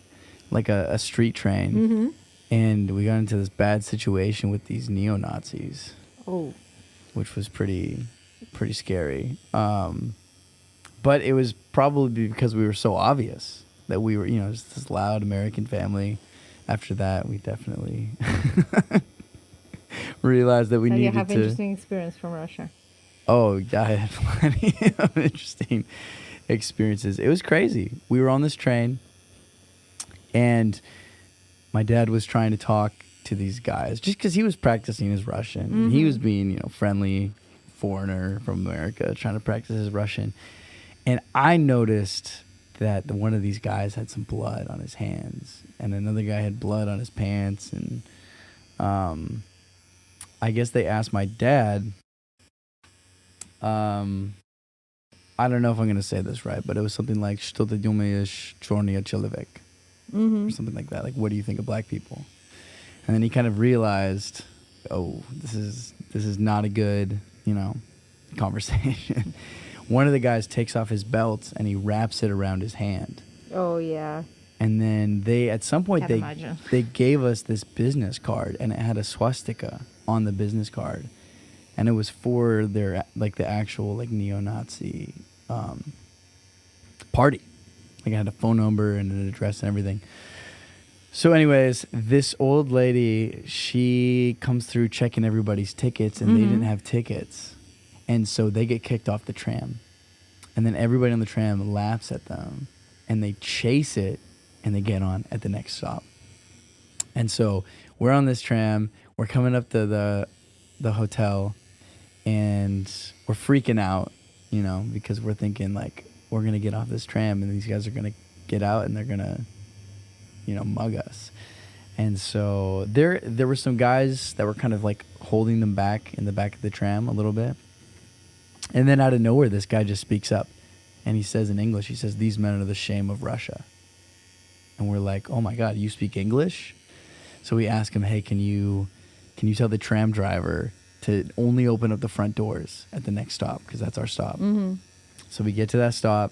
like a street train, and we got into this bad situation with these neo-Nazis, which was pretty scary. But it was probably because we were so obvious that we were, just this loud American family. After that, we definitely realized that we needed to. You have interesting experience from Russia. Oh, I had plenty of interesting experiences. It was crazy. We were on this train, and my dad was trying to talk to these guys just because he was practicing his Russian. And he was being, friendly foreigner from America, trying to practice his Russian. And I noticed that one of these guys had some blood on his hands, and another guy had blood on his pants. And I guess they asked my dad. I don't know if I'm going to say this right, but it was something like "Что ты думаешь, черный человек?" or something like that. Like, what do you think of black people? And then he kind of realized, oh, this is not a good, conversation. One of the guys takes off his belt and he wraps it around his hand. Oh yeah. And then at some point they gave us this business card, and it had a swastika on the business card. And it was for their, like, the actual, like, neo-Nazi party. Like, I had a phone number and an address and everything. So anyways, this old lady, she comes through checking everybody's tickets, and they didn't have tickets. And so they get kicked off the tram. And then everybody on the tram laughs at them, and they chase it, and they get on at the next stop. And so we're on this tram. We're coming up to the hotel. And we're freaking out, because we're thinking, like, we're going to get off this tram and these guys are going to get out and they're going to, mug us. And so there were some guys that were kind of like holding them back in the back of the tram a little bit. And then out of nowhere, this guy just speaks up and he says in English, he says, "These men are the shame of Russia." And we're like, "Oh my God, you speak English?" So we ask him, "Hey, can you tell the tram driver to only open up the front doors at the next stop, because that's our stop." So we get to that stop,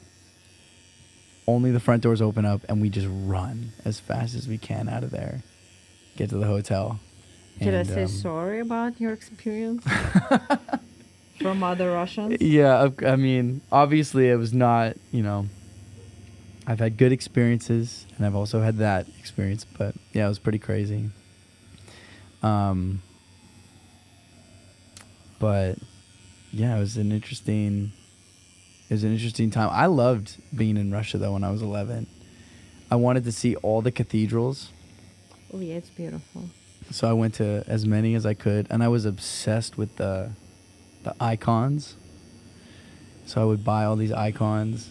only the front doors open up, and we just run as fast as we can out of there, get to the hotel. Did I say sorry about your experience from other Russians? Yeah, I mean, obviously it was not, I've had good experiences, and I've also had that experience, but yeah, it was pretty crazy. But yeah, it was an interesting time. I loved being in Russia though when I was 11. I wanted to see all the cathedrals. Oh yeah, it's beautiful. So I went to as many as I could, and I was obsessed with the icons. So I would buy all these icons.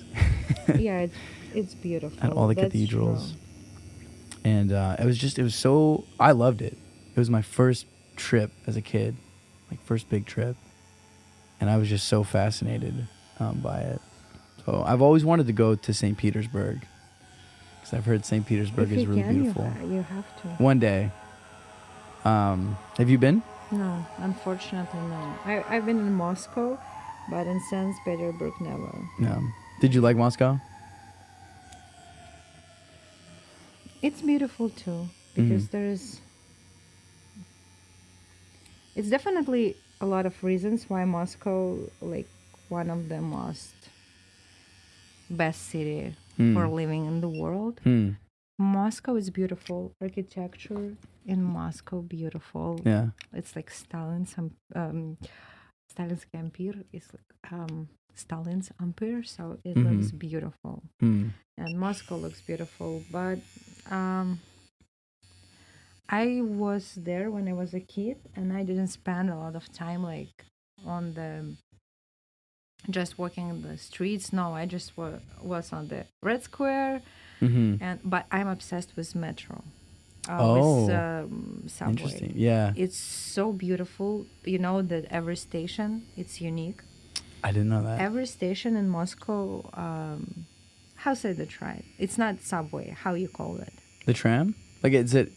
Yeah, it's beautiful. At all the cathedrals. True. And it was so, I loved it. It was my first trip as a kid. Like, first big trip, and I was just so fascinated by it. So I've always wanted to go to St. Petersburg, because I've heard St. Petersburg is really beautiful. You have to. One day. Have you been? No, unfortunately no. I've been in Moscow, but in St. Petersburg never. No. Did you like Moscow? It's beautiful too because it's definitely a lot of reasons why Moscow, like one of the most best city for living in the world. Moscow is beautiful. Architecture in Moscow, beautiful. Yeah. It's like Stalin's Empire is like Stalin's Empire, so it looks beautiful. And Moscow looks beautiful. But I was there when I was a kid, and I didn't spend a lot of time like on the just walking in the streets. No, I just was on the Red Square, and but I'm obsessed with metro, with subway. Interesting. Yeah. It's so beautiful. You know that every station it's unique. I didn't know that. Every station in Moscow, how say the tram? It's not subway. How you call it? The tram? Like, is it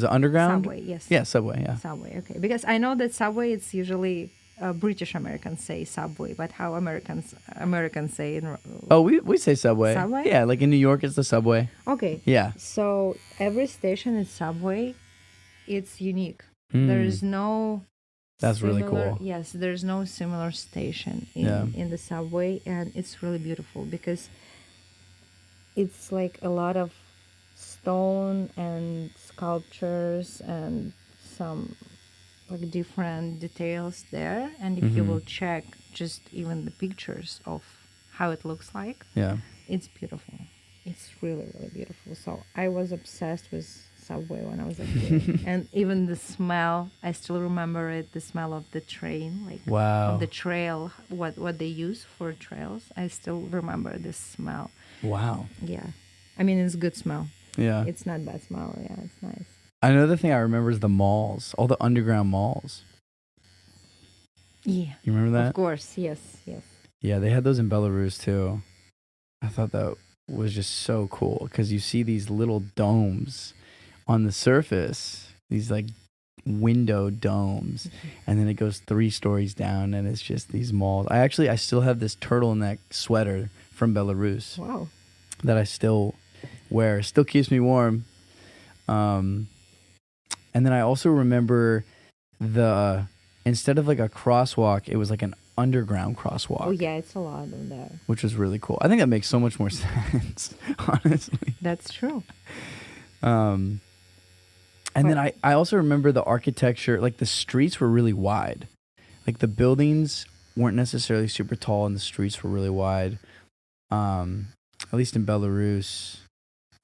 underground? Subway, yes. Yeah, subway, yeah. Subway, okay. Because I know that subway, it's usually British Americans say subway, but how Americans say it? Oh, we say subway. Subway? Yeah, like in New York, it's the subway. Okay. Yeah. So every station is subway. It's unique. There is no. That's really cool. Yes, there's no similar station in the subway, and it's really beautiful because it's like a lot of stone and sculptures and some like different details there. And if you will check just even the pictures of how it looks like, it's beautiful. It's really, really beautiful. So I was obsessed with subway when I was a kid. And even the smell, I still remember it, the smell of the train, like of the trail, what they use for trails. I still remember this smell. Wow. Yeah. I mean, it's good smell. Yeah. It's not bad smell. Yeah, it's nice. Another thing I remember is the malls, all the underground malls. Yeah. You remember that? Of course. Yes. Yes. Yeah, they had those in Belarus too. I thought that was just so cool because you see these little domes on the surface, these like window domes, and then it goes 3 stories down, and it's just these malls. I still have this turtleneck sweater from Belarus. Wow. That I still wear. Still keeps me warm. And then I also remember instead of like a crosswalk, it was like an underground crosswalk. Oh yeah, it's a lot of that. Which was really cool. I think that makes so much more sense, honestly. That's true. And then I also remember the architecture, like the streets were really wide. Like the buildings weren't necessarily super tall and the streets were really wide. At least in Belarus.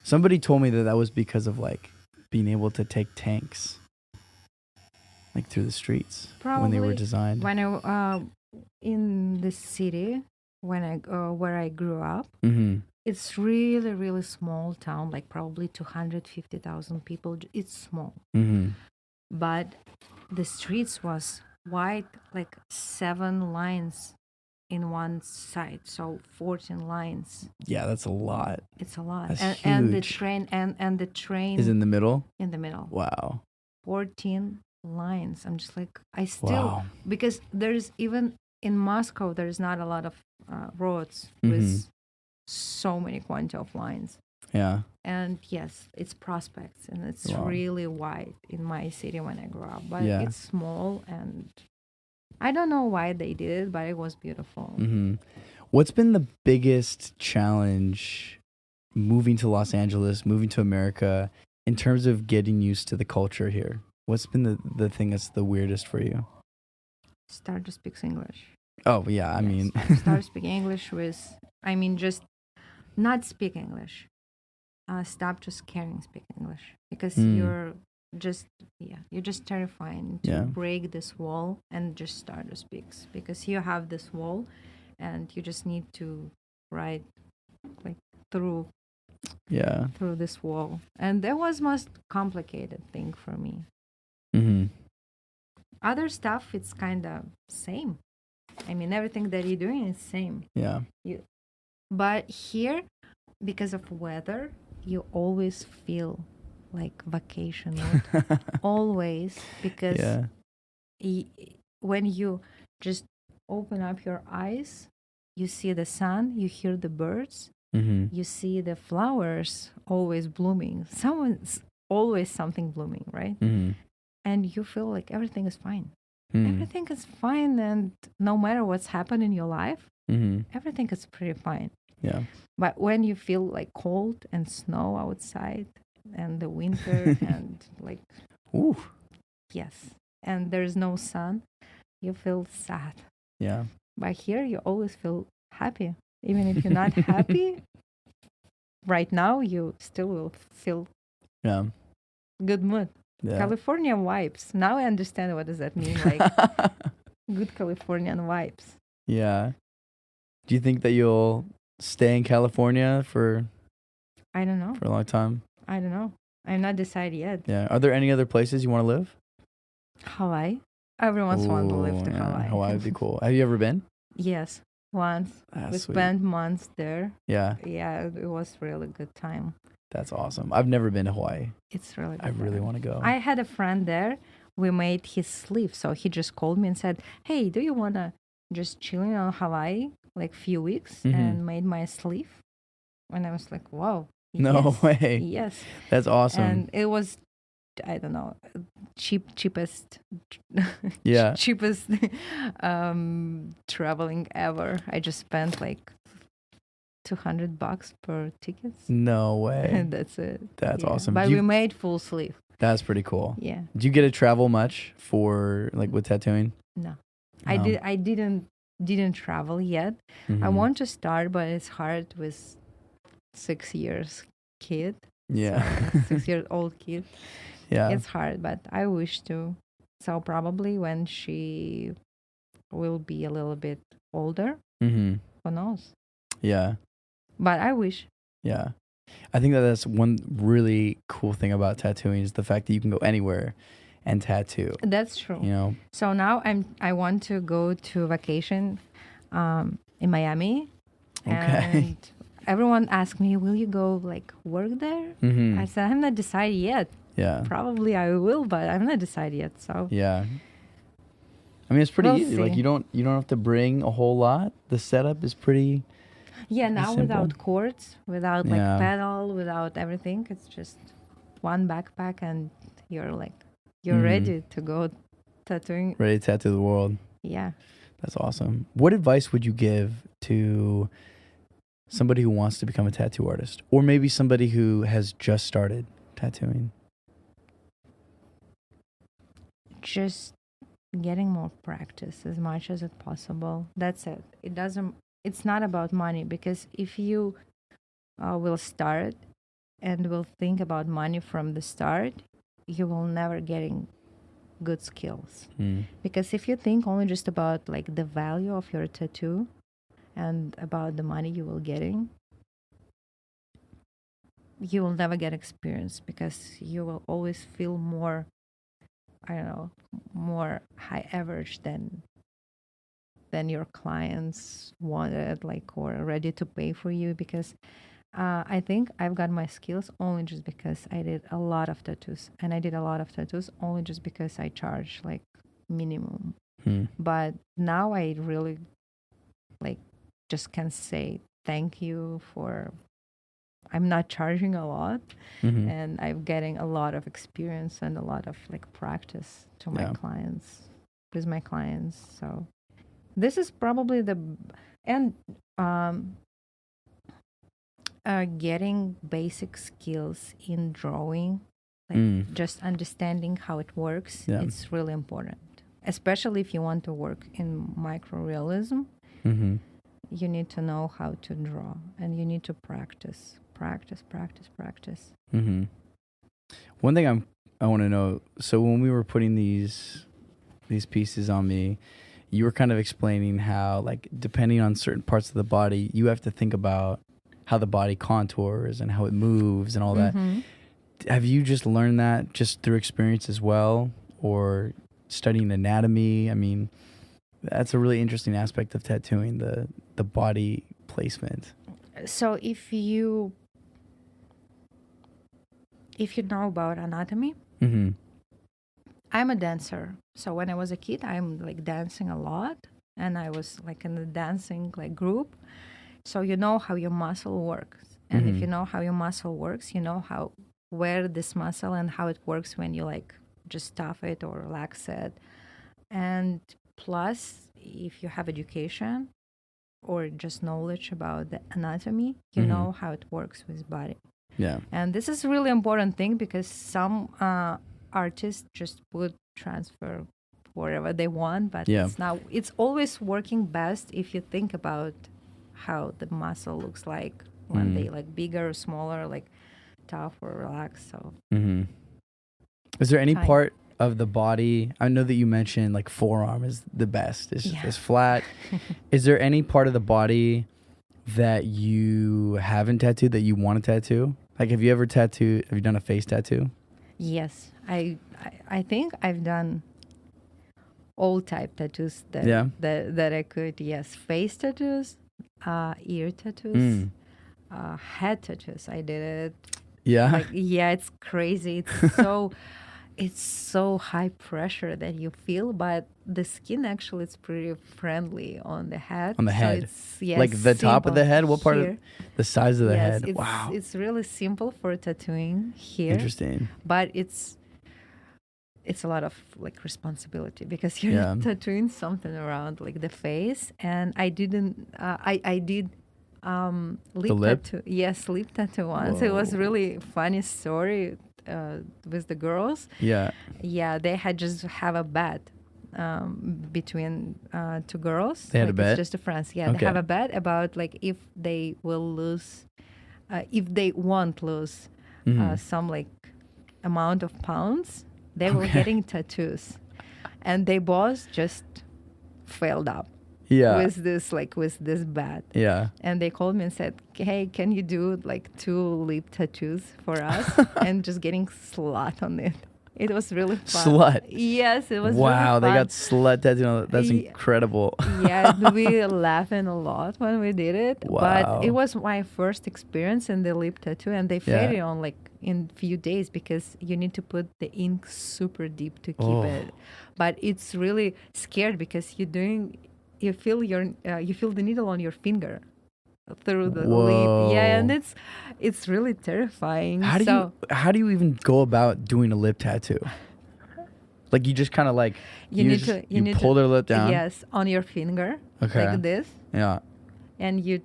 Somebody told me that was because of like being able to take tanks like through the streets. Probably when they were designed. When I in the city where I grew up, it's really, really small town, like probably 250,000 people. It's small. But the streets was wide, like 7 lines in one side, so 14 lines. Yeah, that's a lot. It's a lot. That's huge. And the train and the train is in the middle? In the middle. Wow. 14 lines. I'm just like, because there's even in Moscow, there's not a lot of roads with so many quantity of lines. Yeah. And yes, it's prospects, and it's really wide in my city when I grew up. But it's small, and I don't know why they did it, but it was beautiful. What's been the biggest challenge moving to Los Angeles, moving to America, in terms of getting used to the culture here? What's been the thing that's the weirdest for you? Start to speak English. Oh, yeah. I mean, start speaking English just not speak English. Stop just caring speak English because you're just terrifying to break this wall and just start to speak, because you have this wall and you just need to ride like through this wall, and that was most complicated thing for me. Other stuff, it's kind of same. I mean, everything that you're doing is same. But here, because of weather, you always feel like vacation mode. Always, because when you just open up your eyes, you see the sun, you hear the birds, You see the flowers always blooming. Someone's always something blooming, right? And you feel like everything is fine. Everything is fine, and no matter what's happened in your life, everything is pretty fine. Yeah. But when you feel like cold and snow outside and the winter and like, Ooh. yes, and there's no sun, you feel sad. Yeah. But here you always feel happy. Even if you're not happy right now, you still will feel good mood. Yeah. California vibes. Now I understand what does that mean, like good Californian vibes. Yeah. Do you think that you'll stay in California for I don't know. a long time? I don't know. I'm not decided yet. Yeah. Are there any other places you want to live? Hawaii. Everyone's want to live to Hawaii. Hawaii would be cool. Have you ever been? Yes, once. That's We sweet. spent months there. Yeah. Yeah, it was really good time. That's awesome. I've never been to Hawaii. It's really good. I really want to go. I had a friend there. We made his sleeve. So he just called me and said, hey, do you want to just chilling on Hawaii like few weeks and made my sleeve? And I was like, wow. No way. Yes. That's awesome. And it was, I don't know, cheapest. Yeah. cheapest traveling ever. I just spent like $200 per tickets. No way. And that's it. That's awesome. But we made full sleeve. That's pretty cool. Yeah. Do you get to travel much for like with tattooing? No. I didn't travel yet. I want to start, but it's hard with 6 years kid. Yeah. So, 6-year-old kid. Yeah. It's hard, but I wish to. So probably when she will be a little bit older, who knows? Yeah. But I wish. Yeah. I think that that's one really cool thing about tattooing is the fact that you can go anywhere and tattoo. That's true. You know. So now I want to go to vacation in Miami. Okay. And everyone asked me, will you go like work there? I said, I'm not decided yet. Yeah. Probably I will, but I'm not decided yet. So yeah. I mean, it's pretty easy. See. Like you don't have to bring a whole lot. The setup is pretty. Yeah, now simple. without cords, without like pedal, without everything, it's just one backpack and you're ready to go tattooing. Ready to tattoo the world. Yeah. That's awesome. What advice would you give to somebody who wants to become a tattoo artist, or maybe somebody who has just started tattooing? Just getting more practice as much as it's possible. That's it. It's not about money, because if you will start and will think about money from the start, you will never getting good skills. Because if you think only just about like the value of your tattoo and about the money you will getting, you will never get experience, because you will always feel more, I don't know, more high average than your clients wanted, like, or ready to pay for you. Because I think I've got my skills only just because I did a lot of tattoos, and I did a lot of tattoos only just because I charge like minimum. But now I really like just can say thank you for, I'm not charging a lot, and I'm getting a lot of experience and a lot of like practice to my clients, with my clients. So this is probably getting basic skills in drawing, like just understanding how it works. It's really important, especially if you want to work in micro-realism. You need to know how to draw, and you need to practice. One thing I want to know, so when we were putting these pieces on me, you were kind of explaining how, like, depending on certain parts of the body, you have to think about how the body contours and how it moves and all that. Have you just learned that just through experience as well, or studying anatomy? I mean, that's a really interesting aspect of tattooing, the body placement. So if you know about anatomy, I'm a dancer. So when I was a kid, I'm like dancing a lot, and I was like in the dancing like group, So you know how your muscle works. And if you know how your muscle works, you know where this muscle and how it works when you like just stuff it or relax it. And plus, if you have education or just knowledge about the anatomy, you know how it works with body. Yeah. And this is really important thing because some artists just would transfer wherever they want, but it's always working best if you think about how the muscle looks like when they like bigger or smaller, like tough or relaxed. So is there any part of the body, I know that you mentioned like forearm is the best, it's flat. Is there any part of the body that you haven't tattooed that you want to tattoo? Like, have you done a face tattoo? Yes, I think I've done all type tattoos that I could. Yes, face tattoos, ear tattoos, head tattoos. I did it. Yeah. Like, it's crazy. It's so high pressure that you feel, but the skin actually is pretty friendly on the head. On the head. It's, like the top of the head? What part here. of the size of the head? It's, wow. It's really simple for tattooing here. Interesting. But it's a lot of like responsibility because you're tattooing something around like the face. And I didn't, I did lip tattoo. Yes, lip tattoo once. Whoa. It was really funny story. With the girls, they had just have a bet between two girls. They had a bet. It's just a friends. They have a bet about like if they will lose, if they won't lose some like amount of pounds, they were getting tattoos, and they both just failed up. With this bat. Yeah. And they called me and said, hey, can you do like 2 lip tattoos for us? And just getting slut on it. It was really fun. Slut? Yes, it was wow, really fun. They got slut tattooed on it. That's incredible. We laughing a lot when we did it. Wow. But it was my first experience in the lip tattoo, and they faded on like in few days because you need to put the ink super deep to keep it. But it's really scared because you feel the needle on your finger through the lip. Yeah, and it's really terrifying. How do you even go about doing a lip tattoo? Like you just kind of like you pull their lip down. Yes, on your finger, like this. Yeah. And you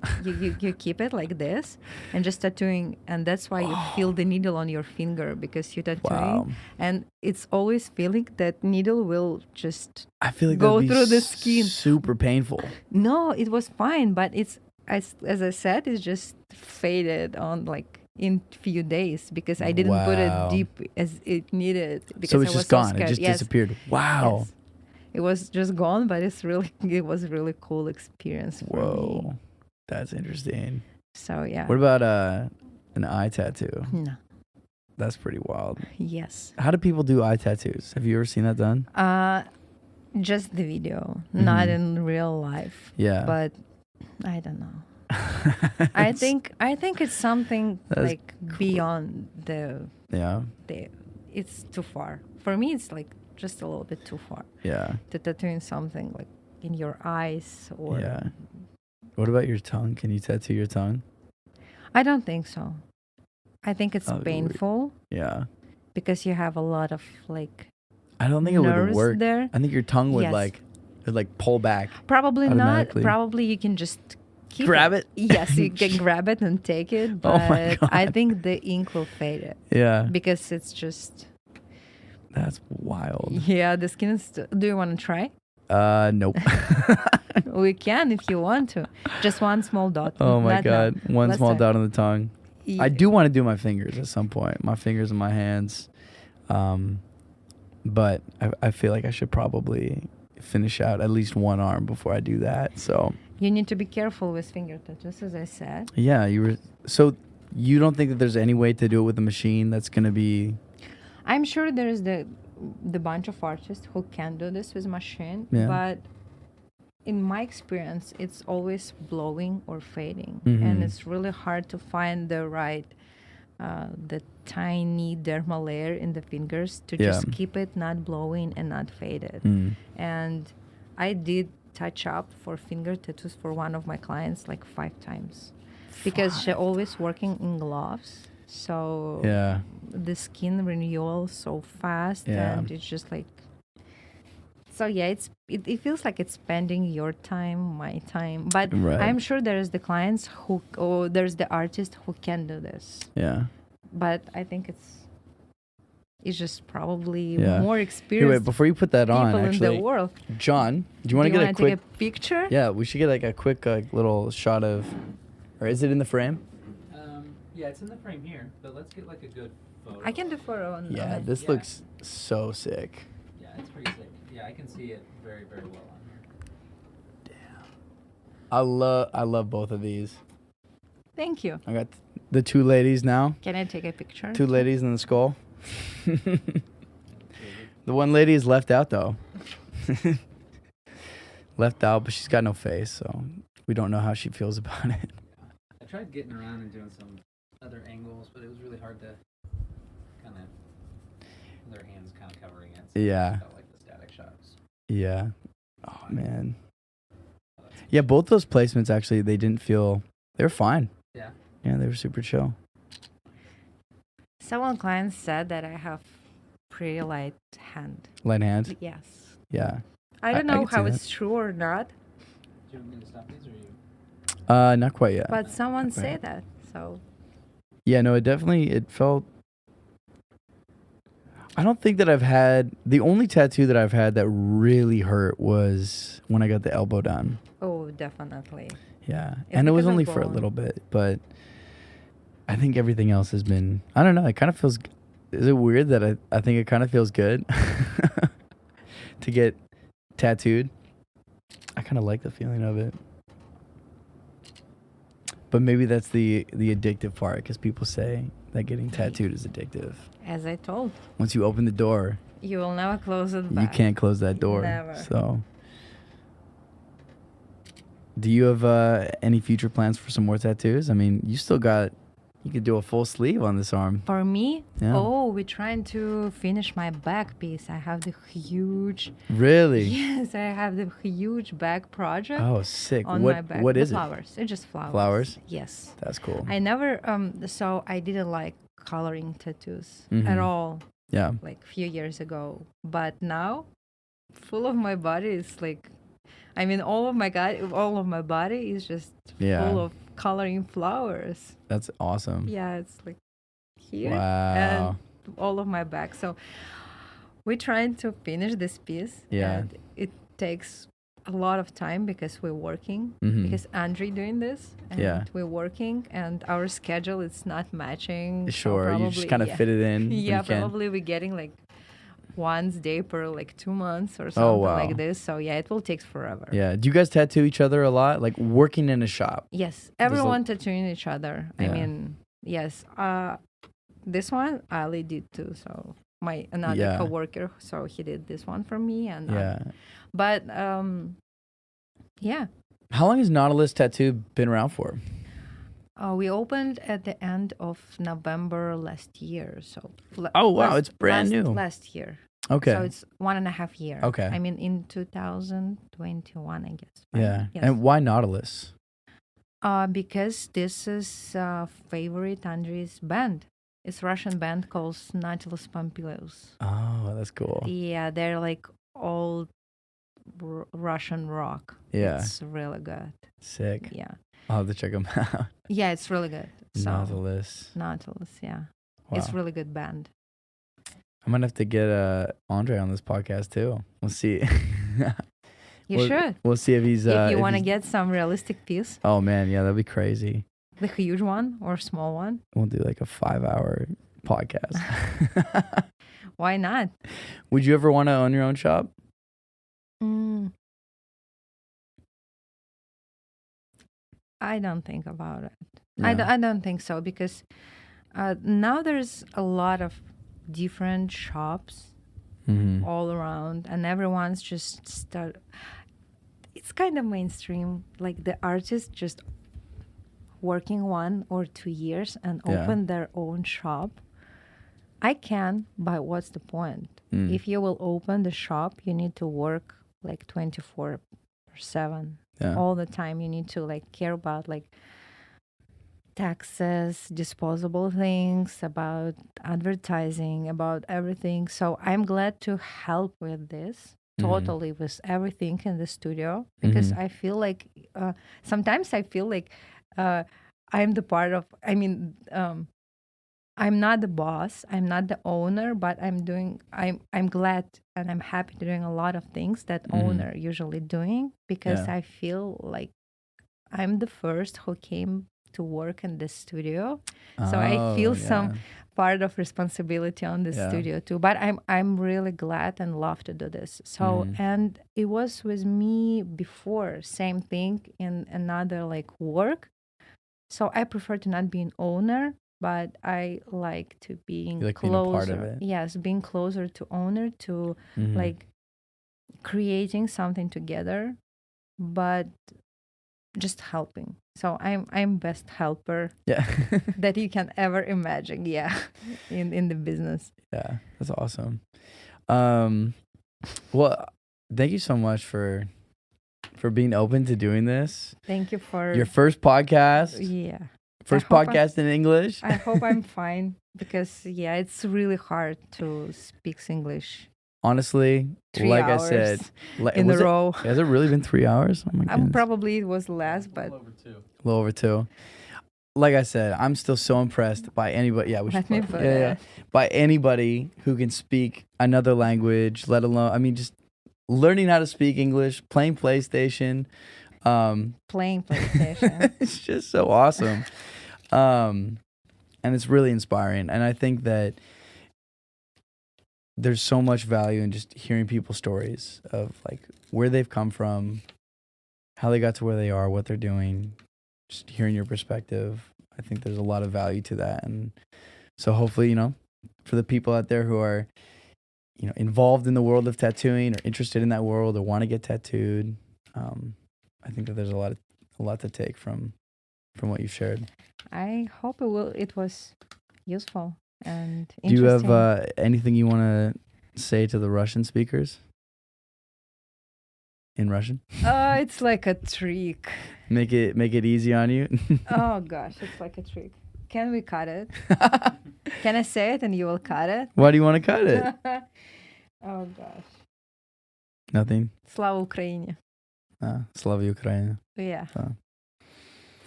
keep it like this and just tattooing, and that's why you feel the needle on your finger because you're tattooing, and it's always feeling that needle will just go through the skin. Super painful. No, it was fine, but it's as I said, it's just faded on like in few days because I didn't put it deep as it needed. Because so it's just gone. It just disappeared. Wow. Yes. It was just gone, but it was a really cool experience for me. That's interesting. So yeah. What about an eye tattoo? No. That's pretty wild. Yes. How do people do eye tattoos? Have you ever seen that done? Just the video, not in real life. Yeah. But I don't know. I think it's something like beyond the. Yeah. It's too far. For me, it's like just a little bit too far. Yeah. To tattooing something like in your eyes or. Yeah. What about your tongue? Can you tattoo your tongue? I don't think so. I think it's painful. Yeah. Because you have a lot of like. I don't think it would work. There. I think your tongue would like pull back. Probably not. Probably you can just grab it. Yes, you can grab it and take it. But oh my God. I think the ink will fade it. Yeah. Because it's just. That's wild. Yeah, the skin is. Do you want to try? Nope. We can if you want to. Just one small dot. Oh my God. One small dot on the tongue. Yeah. I do want to do my fingers at some point. My fingers and my hands. But I feel like I should probably finish out at least one arm before I do that. So you need to be careful with finger tattoos, as I said. Yeah, so you don't think that there's any way to do it with a machine that's going to be... I'm sure there's the bunch of artists who can do this with machine, but in my experience, it's always blowing or fading, and it's really hard to find the right, the tiny dermal layer in the fingers to just keep it not blowing and not faded. And I did touch up for finger tattoos for one of my clients like 5 times. Because she always working in gloves. So Yeah. the skin renewal so fast Yeah. and it's just like so yeah, it feels like it's spending your time, my time. But Right. I'm sure there's the clients who or there's the artist who can do this. Yeah. But I think it's just probably Yeah. more Here, experienced wait, before you put that on, people in the actually, world. John, do you want to get a quick? Take a picture? Yeah, we should get like a quick little shot of, or is it in the frame? Yeah, it's in the frame here, but let's get like a good photo. I can do photo on Yeah, it. this looks so sick. Yeah, it's pretty sick. Yeah, I can see it very, very well on here. I love both of these. Thank you. I got the two ladies now. Can I take a picture? Two ladies in the skull. The one lady is left out though. Left out, but she's got no face, so we don't know how she feels about it. I tried getting around and doing some other angles, but it was really hard to kind of their hands kind of covering it. So Yeah. it felt like the static shots. Yeah. Oh man. Yeah, both those placements actually they were fine. Yeah. Yeah, they were super chill. Some clients said that I have pretty light hand. Light hand. Yes. Yeah. I don't I know can see how that. it's true or not, Do you want me to stop these or you? Not quite yet. but someone Not quite say yet. that. So Yeah, no, it felt. I don't think that I've had the only tattoo that I've had that really hurt was when I got the elbow done. oh, definitely. Yeah, It's and it was because of only for a bone. little bit, but I think everything else has been. I don't know. It kind of feels. Is it weird that I think it kind of feels good to get tattooed? I kind of like the feeling of it. But maybe that's the addictive part, because people say that getting tattooed is addictive. As I told, Once you open the door, you will never close it you back. can't close that door. Never. So, do you have any future plans for some more tattoos? I mean, you could do a full sleeve on this arm. For me, Yeah. we're trying to finish my back piece. I have the huge, Really? yes, I have the huge back project Oh, sick. on my back. What The is it? flowers. It's just flowers. Flowers? Yes. That's cool. I never, so I didn't like coloring tattoos Mhm. at all, Yeah. like a few years ago. But now, full of my body is like, I mean, all of my body is just Yeah. full of coloring flowers. That's awesome. Yeah, it's like here Wow. and all of my back. So we're trying to finish this piece. Yeah. And it takes a lot of time because we're working. Mhm. Because Andre doing this. And Yeah. we're working and our schedule is not matching. so Sure. You just probably- kind of yeah. fit it in. when Yeah, you can. probably we're getting like once day per like 2 months or something wow. like this. So yeah, it will take forever. Yeah. Do you guys tattoo each other a lot? Like working in a shop? Yes, everyone tattooing each other. I Yeah. mean, yes. This one Ali did too. So my another Yeah. coworker, so he did this one for me, and Yeah. but yeah, How long has Nautilus Tattoo been around for? we opened at the end of November last year. So Oh, wow, it's brand new. Last year. Okay. So it's 1.5 year. Okay. I mean, in 2021, I guess. right? Yeah. Yes. And why Nautilus? Because this is favorite Andrew's band. It's Russian band called Nautilus Tattoo. Oh, that's cool. Yeah, they're like old Russian rock. Yeah. It's really good. Sick. Yeah. I'll have to check them out. Yeah, it's really good. So, Nautilus. Nautilus, yeah. Wow. It's really good band. I'm gonna have to get Andre on this podcast too. We'll see. You should. We'll see if he's. If you if want to he's- get some realistic piece, Oh man, yeah, that'd be crazy. the huge one or small one, We'll do like a 5-hour podcast. why not? Would you ever want to own your own shop? I don't think about it. No. I don't think so because now there's a lot of different shops Mm-hmm. all around and everyone's just it's kind of mainstream, like the artists just working 1 or 2 years and Yeah. open their own shop. I can, but what's the point? Mm. If you will open the shop, you need to work like 24/7 24/7. Yeah. All the time you need to like care about like taxes, disposable things, about advertising, about everything. So I'm glad to help with this totally with everything in the studio because I feel like sometimes I feel like I'm the part of, I'm not the boss, I'm not the owner, but I'm glad and I'm happy to doing a lot of things that owner usually doing because Yeah. I feel like I'm the first who came to work in the studio. So I feel some part of responsibility on the studio too. But I'm really glad and love to do this. So and it was with me before, same thing in another like work. So I prefer to not be an owner, but I like to being like being a part of closer. it. Yes, being closer to owner to like creating something together, but just helping. So I'm best helper that you can ever imagine. Yeah, in the business. Yeah, that's awesome. Well, thank you so much for being open to doing this. Thank you for Your first podcast. Yeah. First podcast in English. I hope I'm fine because yeah, it's really hard to speak English. Honestly, 3 like hours I said, in a row. Has it really been 3 hours? Oh my goodness. Probably it was less, but A little over 2. A little over 2. Like I said, I'm still so impressed by anybody. Yeah, we should Let me put it. By anybody who can speak another language, let alone, just learning how to speak English, playing PlayStation. Playing PlayStation. It's just so awesome. And it's really inspiring. And I think that there's so much value in just hearing people's stories of like where they've come from, how they got to where they are, what they're doing, just hearing your perspective. I think there's a lot of value to that. And so hopefully, for the people out there who are, involved in the world of tattooing or interested in that world or want to get tattooed, I think that there's a lot to take from what you've shared. I hope it was useful and Do you interesting. have anything you want to say to the Russian speakers? In Russian? It's like a trick. Make it easy on you. Oh gosh, it's like a trick. Can we cut it? Can I say it and you will cut it? Why do you want to cut it? Oh gosh. Nothing. Slava Ukraini. Slava Ukraine. Yeah.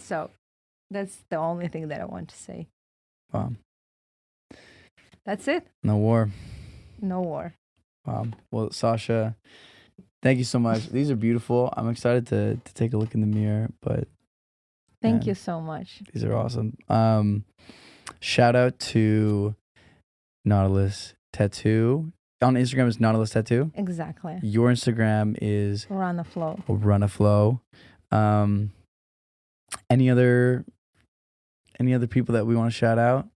So that's the only thing that I want to say. Wow. That's it. No war. No war. Wow. Well, Sasha, thank you so much. These are beautiful. I'm excited to take a look in the mirror, but thank you so much. These are awesome. Shout out to Nautilus Tattoo. On Instagram is Nautilus Tattoo. Exactly. Your Instagram is Run a Flow. Run a Flow. Any other people that we want to shout out?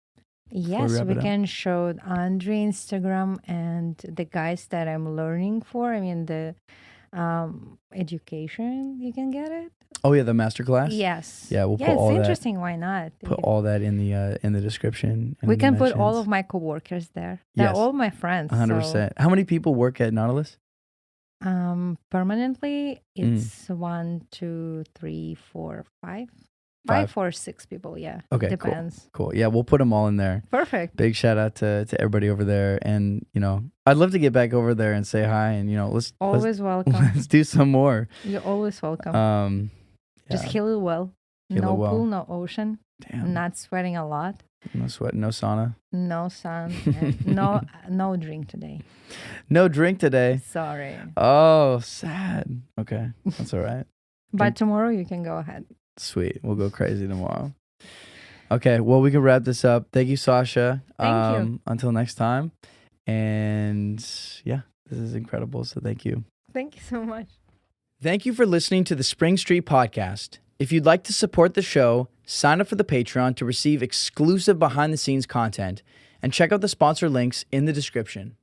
Yes, we can show Andre Instagram and the guys that I'm learning for. I mean the education, you can get it. Oh yeah, the masterclass. Yes. Yeah, we'll put all it's that. interesting. Why not? Put all that in the description. We can put all of my coworkers there. They're all my friends. 100%. How many people work at Nautilus? Permanently, it's 1, 2, 3, 4, 5. 5 or 6 people, yeah. Okay, depends. Cool. Yeah, we'll put them all in there. Perfect. Big shout out to everybody over there, and I'd love to get back over there and say hi, and let's welcome. Let's do some more. You're always welcome. Just heal it well. No pool, no ocean. Damn. Not sweating a lot. No sweat, no sauna. No sun. And no drink today. No drink today. Sorry. Oh, sad. Okay, that's all right. But tomorrow you can go ahead. Sweet. We'll go crazy tomorrow. Okay, well, we can wrap this up. Thank you, Sasha. Thank you. Until next time. And yeah, this is incredible. So thank you. Thank you so much. Thank you for listening to the Spring Street Podcast. If you'd like to support the show, sign up for the Patreon to receive exclusive behind-the-scenes content and check out the sponsor links in the description.